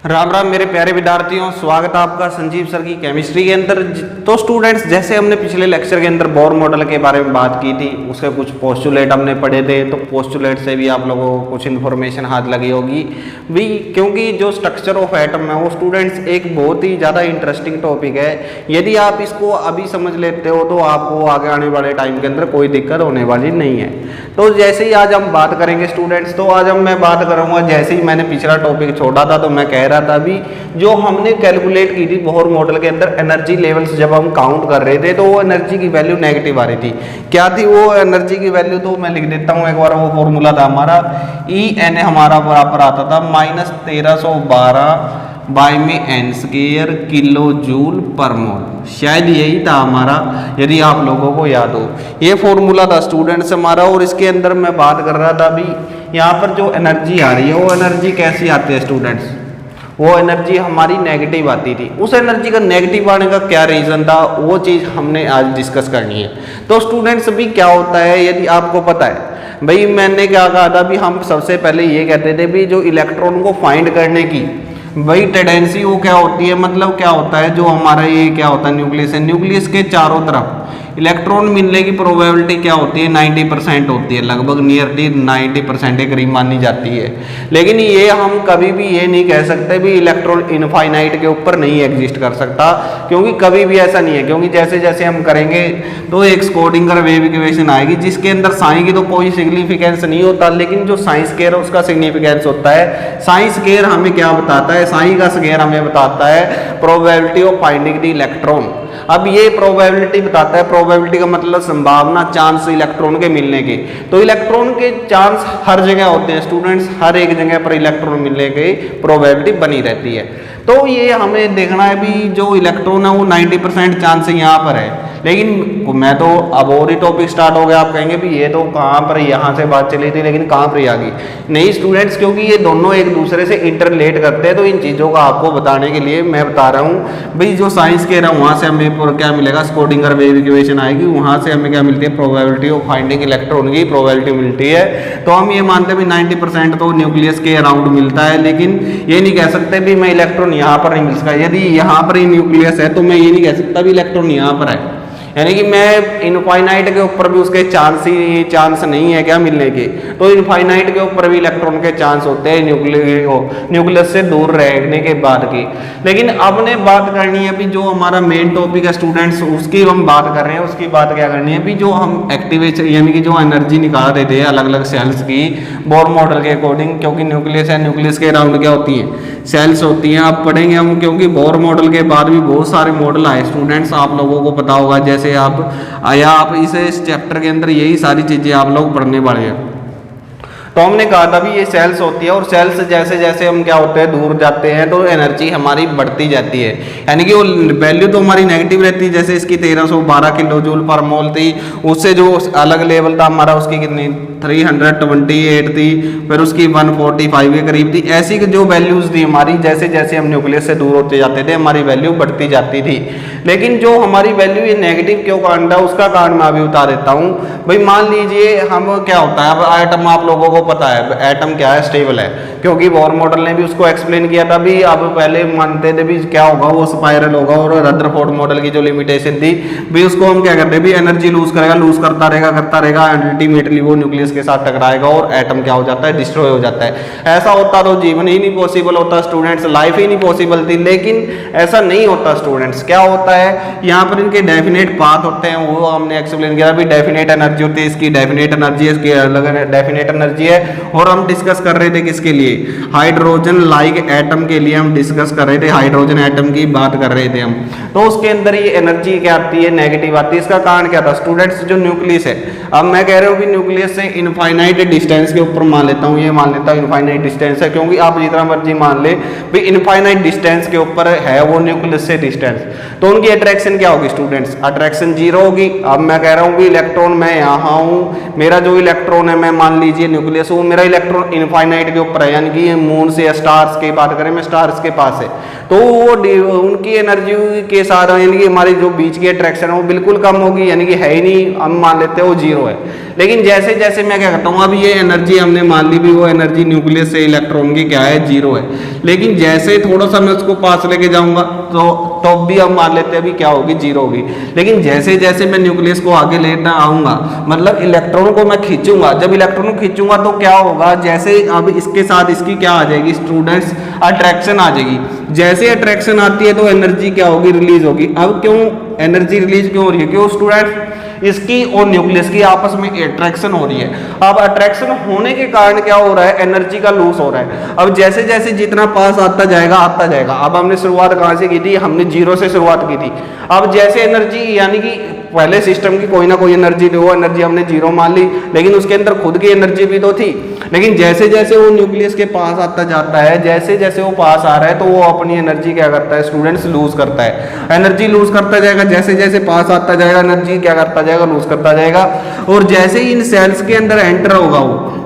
राम राम मेरे प्यारे विद्यार्थियों, स्वागत है आपका संजीव सर की केमिस्ट्री के अंदर। तो स्टूडेंट्स, जैसे हमने पिछले लेक्चर के अंदर बोर मॉडल के बारे में बात की थी, उसके कुछ पोस्टुलेट हमने पढ़े थे। तो पोस्टुलेट से भी आप लोगों को कुछ इन्फॉर्मेशन हाथ लगी होगी भी, क्योंकि जो स्ट्रक्चर ऑफ एटम है वो स्टूडेंट्स एक बहुत ही ज़्यादा इंटरेस्टिंग टॉपिक है। यदि आप इसको अभी समझ लेते हो तो आपको आगे आने वाले टाइम के अंदर कोई दिक्कत होने वाली नहीं है। तो जैसे ही आज हम बात करेंगे स्टूडेंट्स, तो आज मैं बात करूँगा, जैसे ही मैंने पिछला टॉपिक छोड़ा था तो मैं कह रहा था भी, जो हमने कैलकुलेट की थी बोहर मॉडल के अंदर एनर्जी लेवल्स जब हम काउंट कर रहे थे तो वो एनर्जी की वैल्यू नेगेटिव आ रही थी। क्या थी वो एनर्जी की वैल्यू? तो मैं लिख देता हूँ एक बार। वो फॉर्मूला था हमारा EN हमारा बराबर आता था -1312 बाई में n स्क्वायर किलो जूल पर मोल। शायद यही था हमारा, यदि आप लोगों को याद हो। ये फॉर्मूला था स्टूडेंट्स हमारा, और इसके अंदर मैं बात कर रहा था भी, यहाँ पर जो एनर्जी आ रही है वो एनर्जी कैसी आती है स्टूडेंट्स? वो एनर्जी हमारी नेगेटिव आती थी। उस एनर्जी का नेगेटिव आने का क्या रीज़न था, वो चीज़ हमने आज डिस्कस करनी है। तो स्टूडेंट्स भी क्या होता है, यदि आपको पता है भाई, मैंने क्या कहा था भी, हम सबसे पहले ये कहते थे भी जो इलेक्ट्रॉन को फाइंड करने की भाई टेंडेंसी वो क्या होती है, मतलब क्या होता है, जो हमारा ये क्या होता है न्यूक्लियस है, न्यूक्लियस के चारों तरफ इलेक्ट्रॉन मिलने की प्रोबेबिलिटी क्या होती है? 90% होती है, लगभग नियरली 90% के करीब मानी जाती है। लेकिन ये हम कभी भी ये नहीं कह सकते भी इलेक्ट्रॉन इनफाइनाइट के ऊपर नहीं एग्जिस्ट कर सकता, क्योंकि कभी भी ऐसा नहीं है। क्योंकि जैसे जैसे हम करेंगे तो एक स्क्रोडिंगर वेव इक्वेशन आएगी जिसके अंदर साइन की तो कोई सिग्निफिकेंस नहीं होता, लेकिन जो साइन स्क्वायर है उसका सिग्निफिकेंस होता है। साइन स्क्वायर हमें क्या बताता है? साइन का स्क्वायर हमें बताता है probability of finding the electron. अब ये प्रोबेबिलिटी बताता है, प्रोबेबिलिटी का मतलब संभावना, चांस इलेक्ट्रॉन के मिलने के। तो इलेक्ट्रॉन के चांस हर जगह होते हैं स्टूडेंट्स, हर एक जगह पर इलेक्ट्रॉन मिलने की प्रोबेबिलिटी बनी रहती है। तो ये हमें देखना है भी, जो इलेक्ट्रॉन है वो 90% चांस यहाँ पर है। लेकिन मैं तो अब और ही टॉपिक स्टार्ट हो गया, आप कहेंगे भी ये तो कहाँ पर, यहाँ से बात चली थी लेकिन कहाँ पर आ गई? नहीं स्टूडेंट्स, क्योंकि ये दोनों एक दूसरे से इंटरलेट करते हैं। तो इन चीज़ों का आपको बताने के लिए मैं बता रहा हूँ भाई, जो साइंस के रहा वहाँ से हमें क्या मिलेगा? स्क्रोडिंगर वेव इक्वेशन आएगी, वहाँ से हमें क्या मिलती है? प्रोबेबिलिटी ऑफ फाइंडिंग इलेक्ट्रॉन की प्रोबेबिलिटी मिलती है। तो हम ये मानते हैं भी 90% तो न्यूक्लियस के अराउंड मिलता है, लेकिन ये नहीं कह सकते भी मैं इलेक्ट्रॉन यहाँ पर नहीं मिल सकता। यदि यहाँ पर ही न्यूक्लियस है तो मैं ये नहीं कह सकता भी इलेक्ट्रॉन यहाँ पर है, यानी कि मैं इनफाइनाइट के ऊपर भी उसके चांस नहीं है क्या मिलने के। तो इनफाइनाइट के ऊपर भी इलेक्ट्रॉन के चांस होते हैं न्यूक्लियस से दूर रहने के बाद की। लेकिन अब ने बात करनी है भी, जो हमारा मेन टॉपिक है स्टूडेंट्स, उसकी हम बात कर रहे हैं। उसकी बात क्या करनी है भी, जो हम एक्टिवेशन यानी कि जो एनर्जी निकाल रहे थे अलग अलग सेल्स की बोर मॉडल के अकॉर्डिंग, क्योंकि न्यूक्लियस है, न्यूक्लियस के अराउंड क्या होती है? सेल्स होती हैं। आप पढ़ेंगे हम, क्योंकि बोर मॉडल के बाद भी बहुत सारे मॉडल आए स्टूडेंट्स, आप लोगों को पता होगा। जैसे आप इस चैप्टर के अंदर यही सारी चीजें आप लोग पढ़ने वाले हैं। तो हमने कहा था भी ये सेल्स होती है, और सेल्स जैसे जैसे हम क्या होते हैं दूर जाते हैं तो एनर्जी हमारी बढ़ती जाती है, यानी कि वो वैल्यू तो हमारी नेगेटिव रहती है। जैसे इसकी 1312 किलो जूल पर मोल थी, उससे जो अलग लेवल था हमारा उसकी कितनी 328 थी, फिर उसकी 145 के करीब थी। ऐसी जो वैल्यूज थी हमारी, जैसे जैसे हम न्यूक्लियस से दूर होते जाते थे हमारी वैल्यू बढ़ती जाती थी। लेकिन जो हमारी वैल्यू ये नेगेटिव क्यों कारण था, उसका कारण मैं अभी बता देता हूँ भाई। मान लीजिए हम क्या होता है, अब एटम आप लोगों को पता है एटम क्या है? स्टेबल है, क्योंकि बोर मॉडल ने भी उसको एक्सप्लेन किया था भी। अब पहले मानते थे भी क्या होगा, वो स्पाइरल होगा, और रदरफोर्ड मॉडल की जो लिमिटेशन थी भी, उसको हम क्या करते हैं भी, एनर्जी लूज करेगा, लूज करता रहेगा, अल्टीमेटली वो न्यूक्लियस के साथ टकराएगा और एटम क्या हो जाता है? डिस्ट्रॉय हो जाता है। ऐसा होता तो जीवन ही नहीं पॉसिबल होता स्टूडेंट्स, लाइफ ही नहीं पॉसिबल थी। लेकिन ऐसा नहीं होता स्टूडेंट्स। क्या होता है, यहाँ पर इनके डेफिनेट पाथ होते हैं, वो हमने एक्सप्लेन किया भी। डेफिनेट एनर्जी होती है, इसकी डेफिनेट एनर्जी है, इसकी अलग डेफिनेट एनर्जी है। और हम डिस्कस कर रहे थे किसके लिए? हाइड्रोजन लाइक एटम के लिए हम डिस्कस कर रहे थे, हाइड्रोजन एटम की बात कर रहे थे हम। तो उसके अंदर ये एनर्जी क्या आती है? नेगेटिव आती है। इसका कारण क्या था स्टूडेंट्स? जो न्यूक्लियस है, अब मैं कह रहा हूँ कि न्यूक्लियस से इनफाइनाइट डिस्टेंस के ऊपर मान लेता हूँ, ये मान लेता हूँ इनफाइनाइट डिस्टेंस है, क्योंकि आप जितना मर्जी मान ले भी इनफाइनाइट डिस्टेंस के ऊपर है वो न्यूक्लियस से डिस्टेंस। तो उनकी अट्रैक्शन क्या होगी स्टूडेंट्स? अट्रैक्शन 0 होगी। अब मैं कह रहा हूँ भी इलेक्ट्रॉन, मैं यहाँ हूँ, मेरा जो इलेक्ट्रॉन है, मैं मान लीजिए न्यूक्लियस हूँ, मेरा इलेक्ट्रॉन इनफाइनाइट के ऊपर है, यानी कि मून से या स्टार्स की बात करें, मैं स्टार्स के पास है। तो वो उनकी एनर्जी के साथ यानी कि हमारी जो बीच की अट्रैक्शन है वो बिल्कुल कम होगी, यानी कि है ही नहीं, हम मान लेते हैं वो जीरो है। लेकिन जैसे जैसे मैं क्या करता हूँ, अब ये एनर्जी हमने मान ली भी वो एनर्जी न्यूक्लियस से इलेक्ट्रॉन की क्या है, जीरो है। लेकिन जैसे थोड़ा सा मैं उसको पास लेके जाऊंगा तो भी हम मान लेते हैं भी क्या होगी, जीरो होगी। लेकिन जैसे जैसे मैं न्यूक्लियस को आगे लेता आऊंगा, मतलब इलेक्ट्रॉन को मैं खींचूंगा, जब इलेक्ट्रॉन को खींचूंगा तो क्या होगा, जैसे अब इसके साथ इसकी क्या आ जाएगी स्टूडेंट्स, अट्रैक्शन आ जाएगी। जैसे अट्रैक्शन आती है तो एनर्जी क्या होगी, रिलीज होगी। अब क्यों एनर्जी रिलीज क्यों हो रही है, क्यों स्टूडेंट, इसकी और न्यूक्लियस की आपस में अट्रैक्शन हो रही है। अब अट्रैक्शन होने के कारण क्या हो रहा है, एनर्जी का लूज हो रहा है। अब जैसे जैसे जितना पास आता जाएगा। अब हमने शुरुआत कहाँ से की थी, हमने जीरो से शुरुआत की थी। अब जैसे एनर्जी यानी कि पहले सिस्टम की कोई ना कोई एनर्जी थी, वो एनर्जी हमने जीरो मान ली, लेकिन उसके अंदर खुद की एनर्जी भी तो थी। लेकिन जैसे जैसे वो न्यूक्लियस के पास आता जाता है, जैसे जैसे वो पास आ रहा है, तो वो अपनी एनर्जी क्या करता है स्टूडेंट्स, लूज करता है, एनर्जी लूज करता जाएगा। जैसे जैसे पास आता जाएगा एनर्जी क्या करता जाएगा, लूज करता जाएगा। और जैसे ही इन सेल्स के अंदर एंटर होगा वो,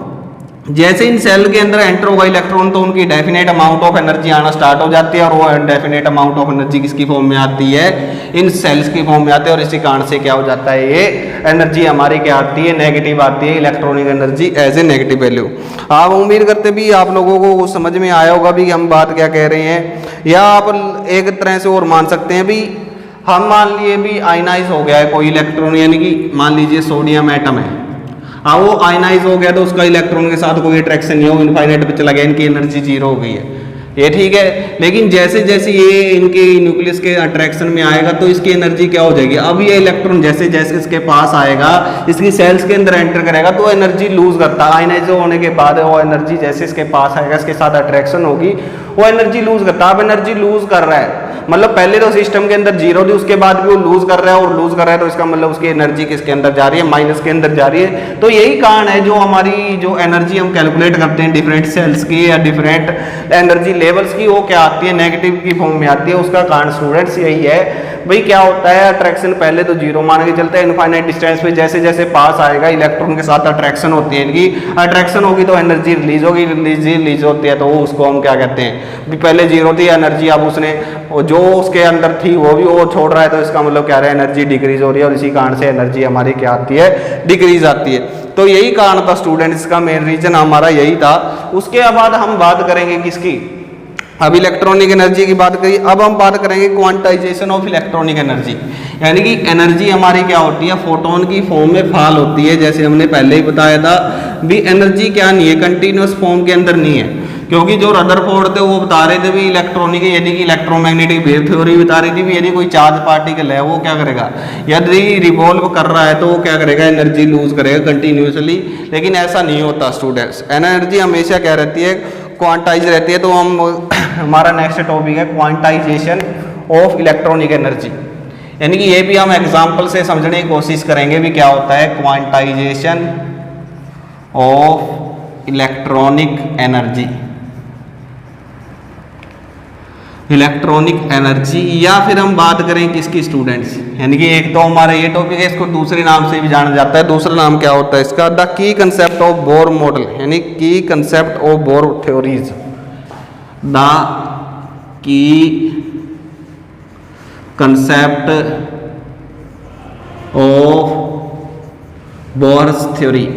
जैसे इन सेल के अंदर एंटर होगा इलेक्ट्रॉन, तो उनकी डेफिनेट अमाउंट ऑफ एनर्जी आना स्टार्ट हो जाती है। और वो डेफिनेट अमाउंट ऑफ एनर्जी किसकी फॉर्म में आती है, इन सेल्स की फॉर्म में आती है। और इसी कारण से क्या हो जाता है, ये एनर्जी हमारी क्या आती है, नेगेटिव आती है, electronic energy as a negative value. आप उम्मीद करते भी आप लोगों को समझ में आया होगा भी हम बात क्या कह रहे हैं। या आप एक तरह से और मान सकते हैं भी, हम मान लिए भी आयनाइज हो गया है कोई इलेक्ट्रॉन, यानी कि मान लीजिए सोडियम एटम है, हाँ वो आयनाइज हो गया तो उसका इलेक्ट्रॉन के साथ कोई अट्रैक्शन नहीं हो, इनफाइनाइट पे चला गया, इनकी एनर्जी जीरो हो गई है, ये ठीक है। लेकिन जैसे जैसे ये इनके न्यूक्लियस के अट्रैक्शन में आएगा तो इसकी एनर्जी क्या हो जाएगी, अब ये इलेक्ट्रॉन जैसे जैसे इसके पास आएगा, इसकी सेल्स के अंदर एंटर करेगा तो एनर्जी लूज करता है। आयनाइज होने के बाद वो एनर्जी जैसे इसके पास आएगा, इसके साथ अट्रैक्शन होगी, वो एनर्जी लूज करता है। अब एनर्जी लूज कर रहा है, मतलब पहले तो सिस्टम के अंदर जीरो थी, उसके बाद भी वो लूज कर रहा है, और लूज कर रहा है तो इसका मतलब उसकी एनर्जी किसके अंदर जा रही है, माइनस के अंदर जा रही है। तो यही कारण है जो हमारी जो एनर्जी हम कैलकुलेट करते हैं डिफरेंट सेल्स की या डिफरेंट एनर्जी लेवल्स की, वो क्या आती है, नेगेटिव की फॉर्म में आती है। उसका कारण स्टूडेंट्स यही है भाई, क्या होता है अट्रैक्शन पहले तो जीरो मान के चलते हैं, इनफाइनाइट डिस्टेंस पे जैसे जैसे पास आएगा इलेक्ट्रॉन के साथ अट्रैक्शन होती है, इनकी अट्रैक्शन होगी तो एनर्जी रिलीज होगी, रिलीज होती है तो उसको हम क्या कहते हैं, पहले जीरो थी एनर्जी, अब उसने जो उसके अंदर थी वो भी वो छोड़ रहा है, तो इसका मतलब क्या है, एनर्जी डिक्रीज हो रही है, और इसी कारण से एनर्जी हमारी क्या आती है, डिक्रीज आती है। तो यही कारण था स्टूडेंट्स, इसका मेन रीजन हमारा यही था। उसके बाद हम बात करेंगे किसकी, अब इलेक्ट्रॉनिक एनर्जी की बात करिए। अब हम बात करेंगे क्वांटाइजेशन ऑफ इलेक्ट्रॉनिक एनर्जी, यानी कि एनर्जी हमारी क्या होती है, फोटोन की फॉर्म में फॉल होती है। जैसे हमने पहले ही बताया था भी एनर्जी क्या नहीं है, कंटिन्यूअस फॉर्म के अंदर नहीं है, क्योंकि जो रदरफोर्ड थे वो बता रहे थे भी इलेक्ट्रॉनिक यानी कि इलेक्ट्रोमैग्नेटिक वेव थ्योरी बता रही थी भी यदि कोई चार्ज पार्टिकल है वो क्या करेगा, यदि रिवॉल्व कर रहा है तो वो क्या करेगा, एनर्जी लूज करेगा कंटिन्यूसली। लेकिन ऐसा नहीं होता स्टूडेंट्स, एनर्जी हमेशा क्या रहती है, क्वांटाइज रहती है। तो हम हमारा नेक्स्ट टॉपिक है क्वांटाइजेशन ऑफ इलेक्ट्रॉनिक एनर्जी, यानी कि ये भी हम एग्जांपल से समझने की कोशिश करेंगे भी क्या होता है quantization of electronic energy, electronic energy. या फिर हम बात करें किसकी स्टूडेंट्स, यानी कि एक तो हमारा ये टॉपिक है, इसको दूसरे नाम से भी जाना जाता है। दूसरा नाम क्या होता है इसका, the key concept of Bohr model, यानी की concept of bore theories, the key concept of bourse theory.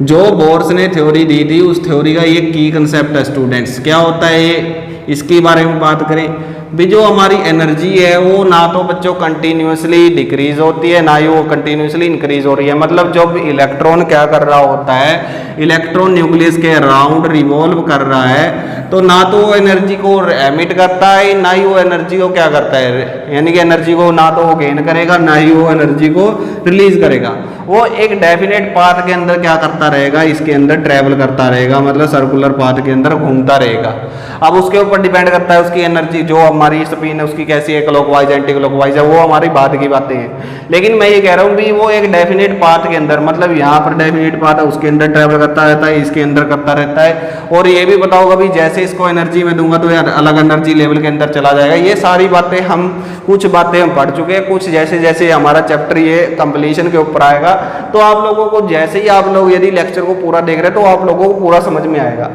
जो बोर्स ने थ्योरी दी थी उस थ्योरी का ये की कंसेप्ट है स्टूडेंट्स। क्या होता है ये, इसके बारे में बात करें भी, जो हमारी एनर्जी है वो ना तो बच्चों कंटिन्यूसली डिक्रीज होती है, ना ही वो कंटिन्यूसली इंक्रीज हो रही है। मतलब जब इलेक्ट्रॉन क्या कर रहा होता है, इलेक्ट्रॉन न्यूक्लियस के अराउंड रिवॉल्व कर रहा है, तो ना तो वो एनर्जी को एमिट करता है, ना ही वो एनर्जी को क्या करता है, यानी कि एनर्जी को ना तो वो गेन करेगा, ना ही वो एनर्जी को रिलीज करेगा। वो एक डेफिनेट पाथ के अंदर क्या करता रहेगा, इसके अंदर ट्रेवल करता रहेगा, मतलब सर्कुलर पाथ के अंदर घूमता रहेगा। अब उसके ऊपर डिपेंड करता है उसकी एनर्जी, जो हमारी स्पिन है उसकी कैसी है, क्लॉकवाइज एंटी क्लॉकवाइज है, वो हमारी बाद की बातें हैं। लेकिन मैं ये कह रहा हूँ भी वो एक डेफिनेट पाथ के अंदर, मतलब यहाँ पर डेफिनेट पाथ है उसके अंदर ट्रेवल करता रहता है, इसके अंदर करता रहता है। और ये भी पता होगा भी जैसे इसको एनर्जी में दूंगा तो यार अलग एनर्जी लेवल के अंदर चला जाएगा। ये सारी बातें हम कुछ बातें हम पढ़ चुके हैं, कुछ जैसे जैसे हमारा चैप्टर ये कंप्लीशन के ऊपर आएगा तो आप लोगों को, जैसे ही आप लोग यदि लेक्चर को पूरा देख रहे हैं तो आप लोगों को पूरा समझ में आएगा।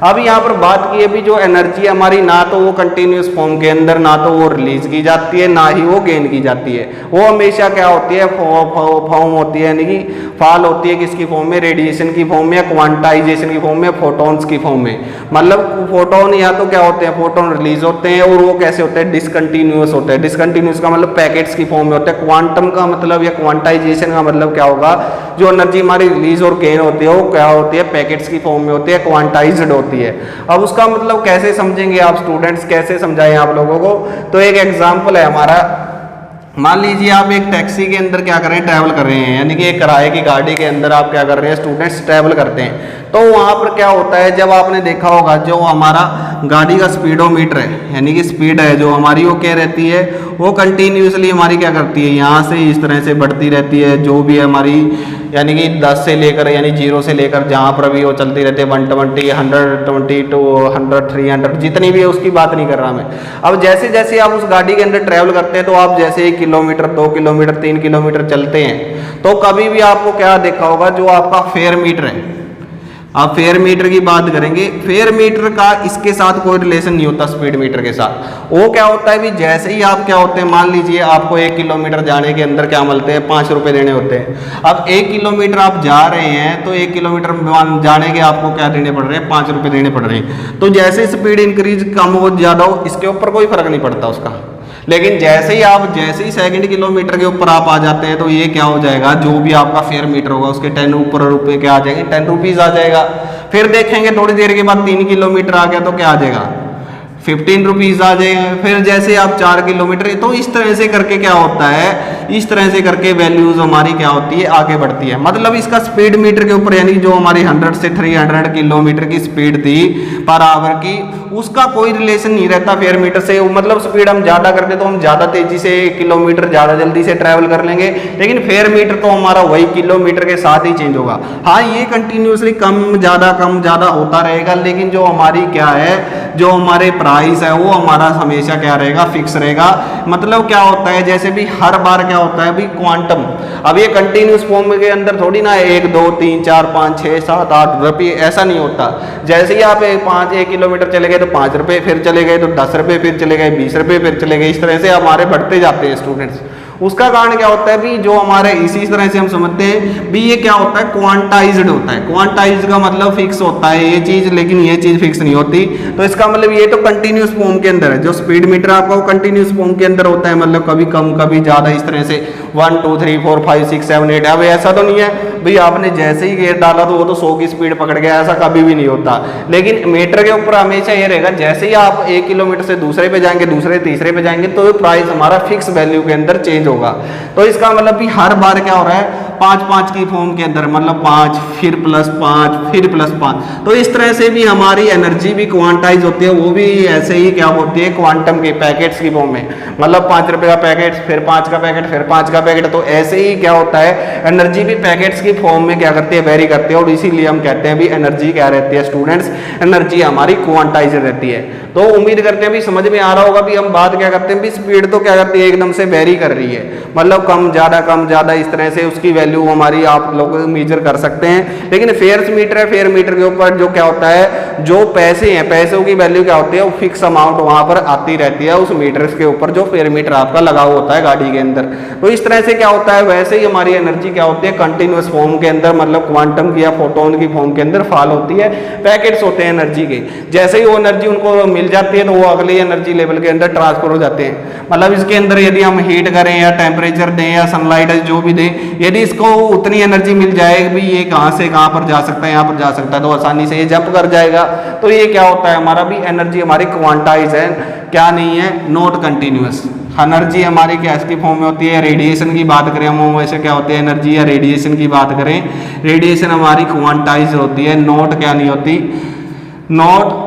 अब यहाँ पर बात की अभी जो एनर्जी हमारी ना तो वो कंटिन्यूस फॉर्म के अंदर ना तो वो रिलीज की जाती है ना ही वो गेन की जाती है, वो हमेशा क्या होती है फॉर्म होती है, यानी कि फॉल होती है किसकी फॉर्म में, रेडिएशन की फॉर्म में, क्वांटाइजेशन की फॉर्म में, फोटॉन्स की फॉर्म में। मतलब फोटोन या तो क्या होते हैं, फोटोन रिलीज होते हैं और वो कैसे होते हैं, डिसकंटिन्यूअस होते हैं। डिसकंटिन्यूअस का मतलब पैकेट्स की फॉर्म में होता है। क्वांटम का मतलब या क्वांटाइजेशन का मतलब क्या होगा, जो एनर्जी हमारी रिलीज और गेन होती है वो क्या होती है, पैकेट्स की फॉर्म में होती है, क्वांटाइज्ड होती है। अब उसका मतलब कैसे समझेंगे आप स्टूडेंट्स, कैसे समझाएं आप लोगों को। तो एक एग्जांपल है हमारा, मान लीजिए आप एक टैक्सी के अंदर क्या कर रहे हैं, ट्रैवल कर रहे हैं, यानी कि एक किराए की गाड़ी के अंदर आप क्या कर रहे हैं, स्टूडेंट्स ट्रैवल करते हैं। तो वहाँ पर क्या होता है, जब आपने देखा होगा जो हमारा गाड़ी का स्पीडोमीटर है, यानी कि स्पीड है जो हमारी वो क्या रहती है, वो कंटिन्यूसली हमारी क्या करती है, यहाँ से इस तरह से बढ़ती रहती है। जो भी है हमारी यानी कि 10 से लेकर यानी 0 से लेकर जहाँ पर भी वो चलती रहती है 120, 120 to 100, 300 जितनी भी है उसकी बात नहीं कर रहा मैं। अब जैसे जैसे आप उस गाड़ी के अंदर ट्रैवल करते हैं तो आप जैसे 1 किलोमीटर, 2 किलोमीटर, 3 किलोमीटर चलते हैं तो कभी भी आपको क्या देखा होगा, जो आपका फेयर मीटर है, आप फेयर मीटर की बात करेंगे, फेयर मीटर का इसके साथ कोई रिलेशन नहीं होता स्पीड मीटर के साथ। वो क्या होता है भी जैसे ही आप क्या होते हैं, मान लीजिए आपको 1 किलोमीटर जाने के अंदर क्या मिलते हैं, 5 रुपये देने होते हैं। अब 1 किलोमीटर आप जा रहे हैं तो 1 किलोमीटर जाने के आपको क्या देने पड़ रहे हैं, 5 रुपये देने पड़ रहे हैं। तो जैसे स्पीड इंक्रीज कम हो ज़्यादा हो इसके ऊपर कोई फर्क नहीं पड़ता उसका। लेकिन जैसे ही सेकंड किलोमीटर के ऊपर आप आ जाते हैं तो ये क्या हो जाएगा, जो भी आपका फेयर मीटर होगा उसके 10 ऊपर रुपये क्या आ जाएंगे, 10 रुपीज़ आ जाएगा। फिर देखेंगे थोड़ी देर के बाद 3 किलोमीटर आ गया तो क्या आ जाएगा, 15 रुपीज़ आ जाएगा। फिर जैसे आप 4 किलोमीटर, तो इस तरह से करके क्या होता है, इस तरह से करके वैल्यूज हमारी क्या होती है, आगे बढ़ती है। मतलब इसका स्पीड मीटर के ऊपर यानी जो हमारी 100 से 300 किलोमीटर की स्पीड थी पर आवर की, उसका कोई रिलेशन नहीं रहता फेयर मीटर से। मतलब स्पीड हम ज़्यादा करते तो हम ज़्यादा तेजी से किलोमीटर ज़्यादा जल्दी से ट्रैवल कर लेंगे, लेकिन फेयर मीटर तो हमारा वही किलोमीटर के साथ ही चेंज होगा। हाँ, ये कंटिन्यूसली कम ज़्यादा होता रहेगा, लेकिन जो हमारी क्या है, जो हमारे प्राइस है वो हमारा हमेशा क्या रहेगा, फिक्स रहेगा। मतलब क्या होता है, जैसे भी हर बार क्या होता है भी क्वांटम, अब ये कंटिन्यूस फॉर्म के अंदर थोड़ी ना 1 2 3 4 5 6 7 8 रुपये, ऐसा नहीं होता। जैसे ही आप 1 किलोमीटर चले गए तो 5 रुपये, फिर चले गए तो 10 रुपये, फिर चले गए 20 रुपये, फिर चले गए, इस तरह से हमारे बढ़ते जाते हैं स्टूडेंट्स। उसका कारण क्या होता है भी, जो हमारे इसी तरह से हम समझते हैं भी ये क्या होता है, क्वांटाइज्ड होता है। क्वांटाइज्ड का मतलब फिक्स होता है ये चीज, लेकिन ये चीज फिक्स नहीं होती। तो इसका मतलब ये तो कंटिन्यूस फॉर्म के अंदर है, जो स्पीड मीटर आपका कंटिन्यूस फॉर्म के अंदर होता है, मतलब कभी कम कभी ज्यादा, इस तरह से 1 2 3 4 5 6 7 8। अब ऐसा तो नहीं है भाई आपने जैसे ही गियर डाला तो वो तो 100 की स्पीड पकड़ गया, ऐसा कभी भी नहीं होता। लेकिन मीटर के ऊपर हमेशा ये रहेगा, जैसे ही आप 1 किलोमीटर से दूसरे पे जाएंगे, दूसरे तीसरे पे जाएंगे, तो प्राइस हमारा फिक्स वैल्यू के अंदर चेंज होगा। तो इसका मतलब भी हर बार क्या हो रहा है, 5 की फॉर्म के अंदर, मतलब 5 फिर +5 फिर +5। तो इस तरह से भी हमारी एनर्जी भी क्वांटाइज होती है, वो भी ऐसे ही क्या होती है, क्वांटम के पैकेट्स की फॉर्म में। मतलब 5 रुपए का पैकेट, फिर 5 का पैकेट, फिर 5 का पैकेट। तो ऐसे ही क्या होता है, एनर्जी भी पैकेट्स की फॉर्म में क्या करती है, वेरी करती है। और इसीलिए हम कहते हैं भी एनर्जी क्या रहती है स्टूडेंट्स, एनर्जी हमारी क्वांटाइज रहती है। तो उम्मीद करते हैं भी समझ में आ रहा होगा भी हम बात क्या करते हैं भी, स्पीड तो क्या करती है, एकदम से वेरी कर रही है, मतलब कम ज़्यादा इस तरह से उसकी वैल्यू हमारी आप लोग मेजर कर सकते हैं। लेकिन फेयर मीटर है, फेयर मीटर के ऊपर जो क्या होता है, जो पैसे हैं, पैसों की वैल्यू क्या होती है, वो फिक्स अमाउंट वहां पर आती रहती है उस मीटर के ऊपर, जो फेयर मीटर आपका लगा हुआ होता है गाड़ी के अंदर। तो इस तरह से क्या होता है, वैसे ही हमारी एनर्जी क्या होती है, कंटिन्यूअस फॉर्म के अंदर, मतलब क्वांटम की या फोटोन की फॉर्म के अंदर फॉल होती है। पैकेट्स होते हैं एनर्जी के, जैसे ही वो एनर्जी उनको मिल जाती है तो वो अगले एनर्जी लेवल के अंदर ट्रांसफर हो जाते हैं। मतलब इसके अंदर यदि हम हीट करें या टेम्परेचर दें या सनलाइट जो भी दें, यदि इसको उतनी एनर्जी मिल जाएगी भी, ये कहाँ से कहाँ पर जा सकता है, यहाँ पर जा सकता है, तो आसानी से ये जंप कर जाएगा। तो ये क्या होता है, हमारा भी एनर्जी हमारी क्वांटाइज है, क्या नहीं है, नॉट कंटिन्यूअस। एनर्जी हमारी क्या इसकी फॉर्म में होती है, रेडिएशन की बात करें हम, वैसे क्या होती है एनर्जी या रेडिएशन की बात करें, रेडिएशन हमारी क्वांटाइज होती है, नॉट क्या नहीं होती, नॉट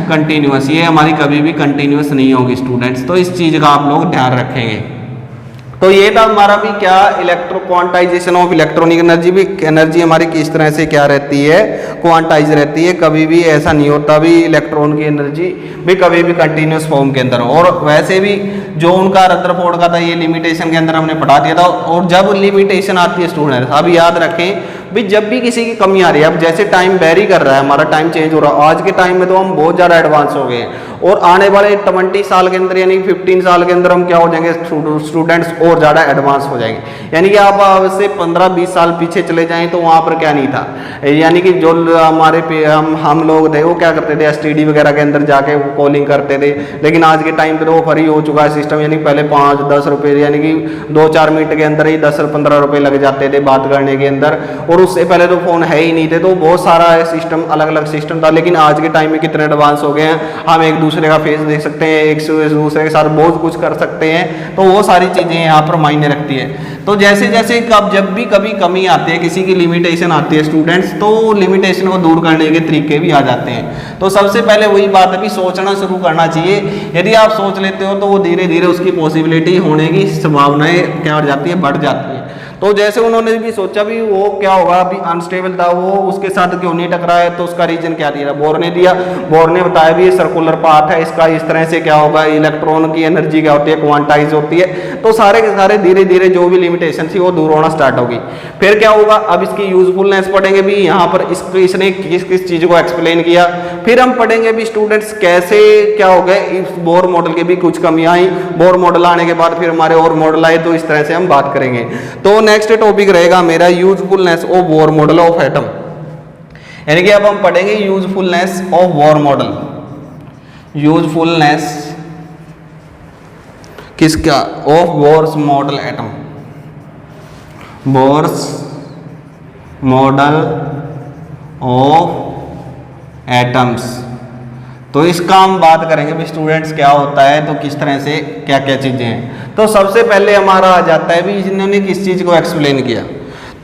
कंटिन्यूअस। ये हमारी कभी भी कंटिन्यूअस नहीं होगी स्टूडेंट्स। तो इस चीज़ का आप लोग ध्यान रखेंगे। तो ये था हमारा भी क्या, electro quantization of electronic energy. भी एनर्जी हमारी किस तरह से क्या रहती है, क्वांटाइज रहती है। कभी भी ऐसा नहीं होता भी इलेक्ट्रॉन की एनर्जी भी कभी भी कंटिन्यूस फॉर्म के अंदर। और वैसे भी जो उनका रदरफोर्ड का था, ये लिमिटेशन के अंदर हमने पढ़ा दिया था। और जब लिमिटेशन आती है स्टूडेंट्स, अब याद रखें भाई जब भी किसी की कमी आ रही है, अब जैसे टाइम वेरी कर रहा है, हमारा टाइम चेंज हो रहा है, आज के टाइम में तो हम बहुत ज़्यादा एडवांस हो गए हैं और आने वाले 20 साल के अंदर यानी 15 साल के अंदर हम क्या हो जाएंगे, स्टूडेंट्स और ज़्यादा एडवांस हो जाएंगे। यानी कि आप से 15-20 साल पीछे चले जाएं तो वहाँ पर क्या नहीं था, यानी कि जो हमारे हम लोग थे वो क्या करते थे, एसटीडी वगैरह के अंदर जाके वो कॉलिंग करते थे। लेकिन आज के टाइम पे तो वो फ्री हो चुका है सिस्टम, यानी पहले 5-10 रुपये यानी कि 2-4 मिनट के अंदर ही 10-15 रुपये लग जाते थे बात करने के अंदर, और उससे पहले तो फ़ोन है ही नहीं थे, तो बहुत सारा सिस्टम अलग अलग सिस्टम था। लेकिन आज के टाइम में कितने एडवांस हो गए हैं, हम एक दूसरे का फेस देख सकते हैं, एक दूसरे के साथ बहुत कुछ कर सकते हैं, तो वो सारी चीज़ें यहाँ पर मायने रखती है। तो जैसे जैसे जब भी कभी कमी आती है, किसी की लिमिटेशन आती है स्टूडेंट्स, तो लिमिटेशन को दूर करने के तरीके भी आ जाते हैं। तो सबसे पहले वही बात है कि सोचना शुरू करना चाहिए। यदि आप सोच लेते हो तो वो धीरे धीरे उसकी पॉसिबिलिटी होने की संभावनाएं क्या हो जाती है, बढ़ जाती है। तो जैसे उन्होंने भी सोचा भी वो क्या होगा, अभी अनस्टेबल था वो, उसके साथ क्यों नहीं टकरा है, तो उसका रीजन क्या दिया, बोर ने दिया। बोर ने बताया भी ये सर्कुलर पाथ है, इसका इस तरह से क्या होगा, इलेक्ट्रॉन की एनर्जी क्या होती है, क्वांटाइज होती है। तो सारे के सारे धीरे धीरे जो भी लिमिटेशन थी वो दूर होना स्टार्ट होगी। फिर क्या होगा, अब इसकी यूजफुलनेस पढ़ेंगे भी, यहाँ पर इसने किस किस चीज़ को एक्सप्लेन किया। फिर हम पढ़ेंगे भी स्टूडेंट्स कैसे क्या हो गए, इस बोर मॉडल की भी कुछ कमियां आई, बोर मॉडल आने के बाद फिर हमारे और मॉडल आए, तो इस तरह से हम बात करेंगे। तो नेक्स्ट टॉपिक रहेगा मेरा usefulness of Bohr model of atom, यानी कि अब हम पढ़ेंगे usefulness of Bohr model. Usefulness किसका, of Bohr's model atom, Bohr's model of atoms. तो इसका हम बात करेंगे भी स्टूडेंट्स क्या होता है, तो किस तरह से क्या क्या चीज़ें हैं। तो सबसे पहले हमारा आ जाता है भी इन्होंने किस चीज़ को एक्सप्लेन किया।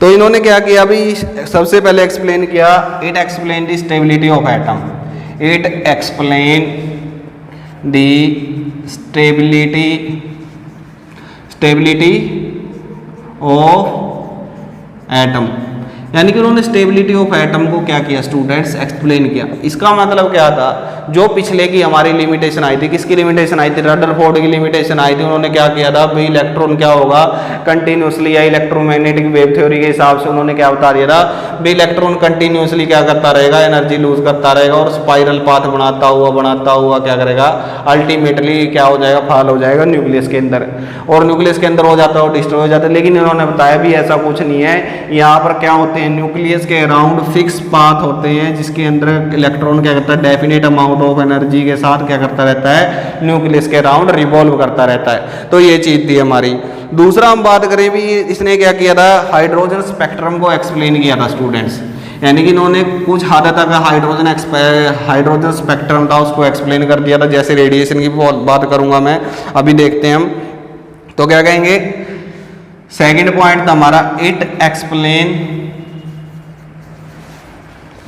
तो इन्होंने क्या किया अभी, सबसे पहले एक्सप्लेन किया, it explain the stability of atom. It explain the stability of atom, यानी कि उन्होंने स्टेबिलिटी ऑफ एटम को क्या किया स्टूडेंट्स, एक्सप्लेन किया। इसका मतलब क्या था, जो पिछले की हमारी लिमिटेशन आई थी, किसकी लिमिटेशन आई थी, रदरफोर्ड की लिमिटेशन आई थी। उन्होंने क्या किया था भाई, इलेक्ट्रॉन क्या होगा कंटिन्यूसली, या इलेक्ट्रोमैग्नेटिक वेव थ्योरी के हिसाब से उन्होंने क्या बता दिया था भाई, इलेक्ट्रॉन कंटिन्यूसली क्या करता रहेगा, एनर्जी लूज करता रहेगा और स्पाइरल पाथ बनाता हुआ क्या करेगा, अल्टीमेटली क्या हो जाएगा, फॉल हो जाएगा न्यूक्लियस के अंदर, और न्यूक्लियस के अंदर हो जाता है और डिस्ट्रॉय हो जाता है। लेकिन इन्होंने बताया भी ऐसा कुछ नहीं है, यहाँ पर क्या होते हैं, न्यूक्लियस के अराउंड फिक्स पाथ होते हैं, जिसके अंदर इलेक्ट्रॉन क्या करता है, डेफिनेट अमाउंट ऑफ एनर्जी के साथ क्या करता रहता है, न्यूक्लियस के अराउंड रिवॉल्व करता रहता है। तो ये चीज थी हमारी। दूसरा हम बात करें भी, इसने क्या किया था, हाइड्रोजन स्पेक्ट्रम को एक्सप्लेन किया था स्टूडेंट्स, यानी कि इन्होंने कुछ हद तक हाइड्रोजन स्पेक्ट्रम था उसको एक्सप्लेन कर दिया था। जैसे रेडिएशन की बात करूंगा मैं, अभी देखते हैं हम, तो क्या कहेंगे, सेकंड पॉइंट था हमारा, it explain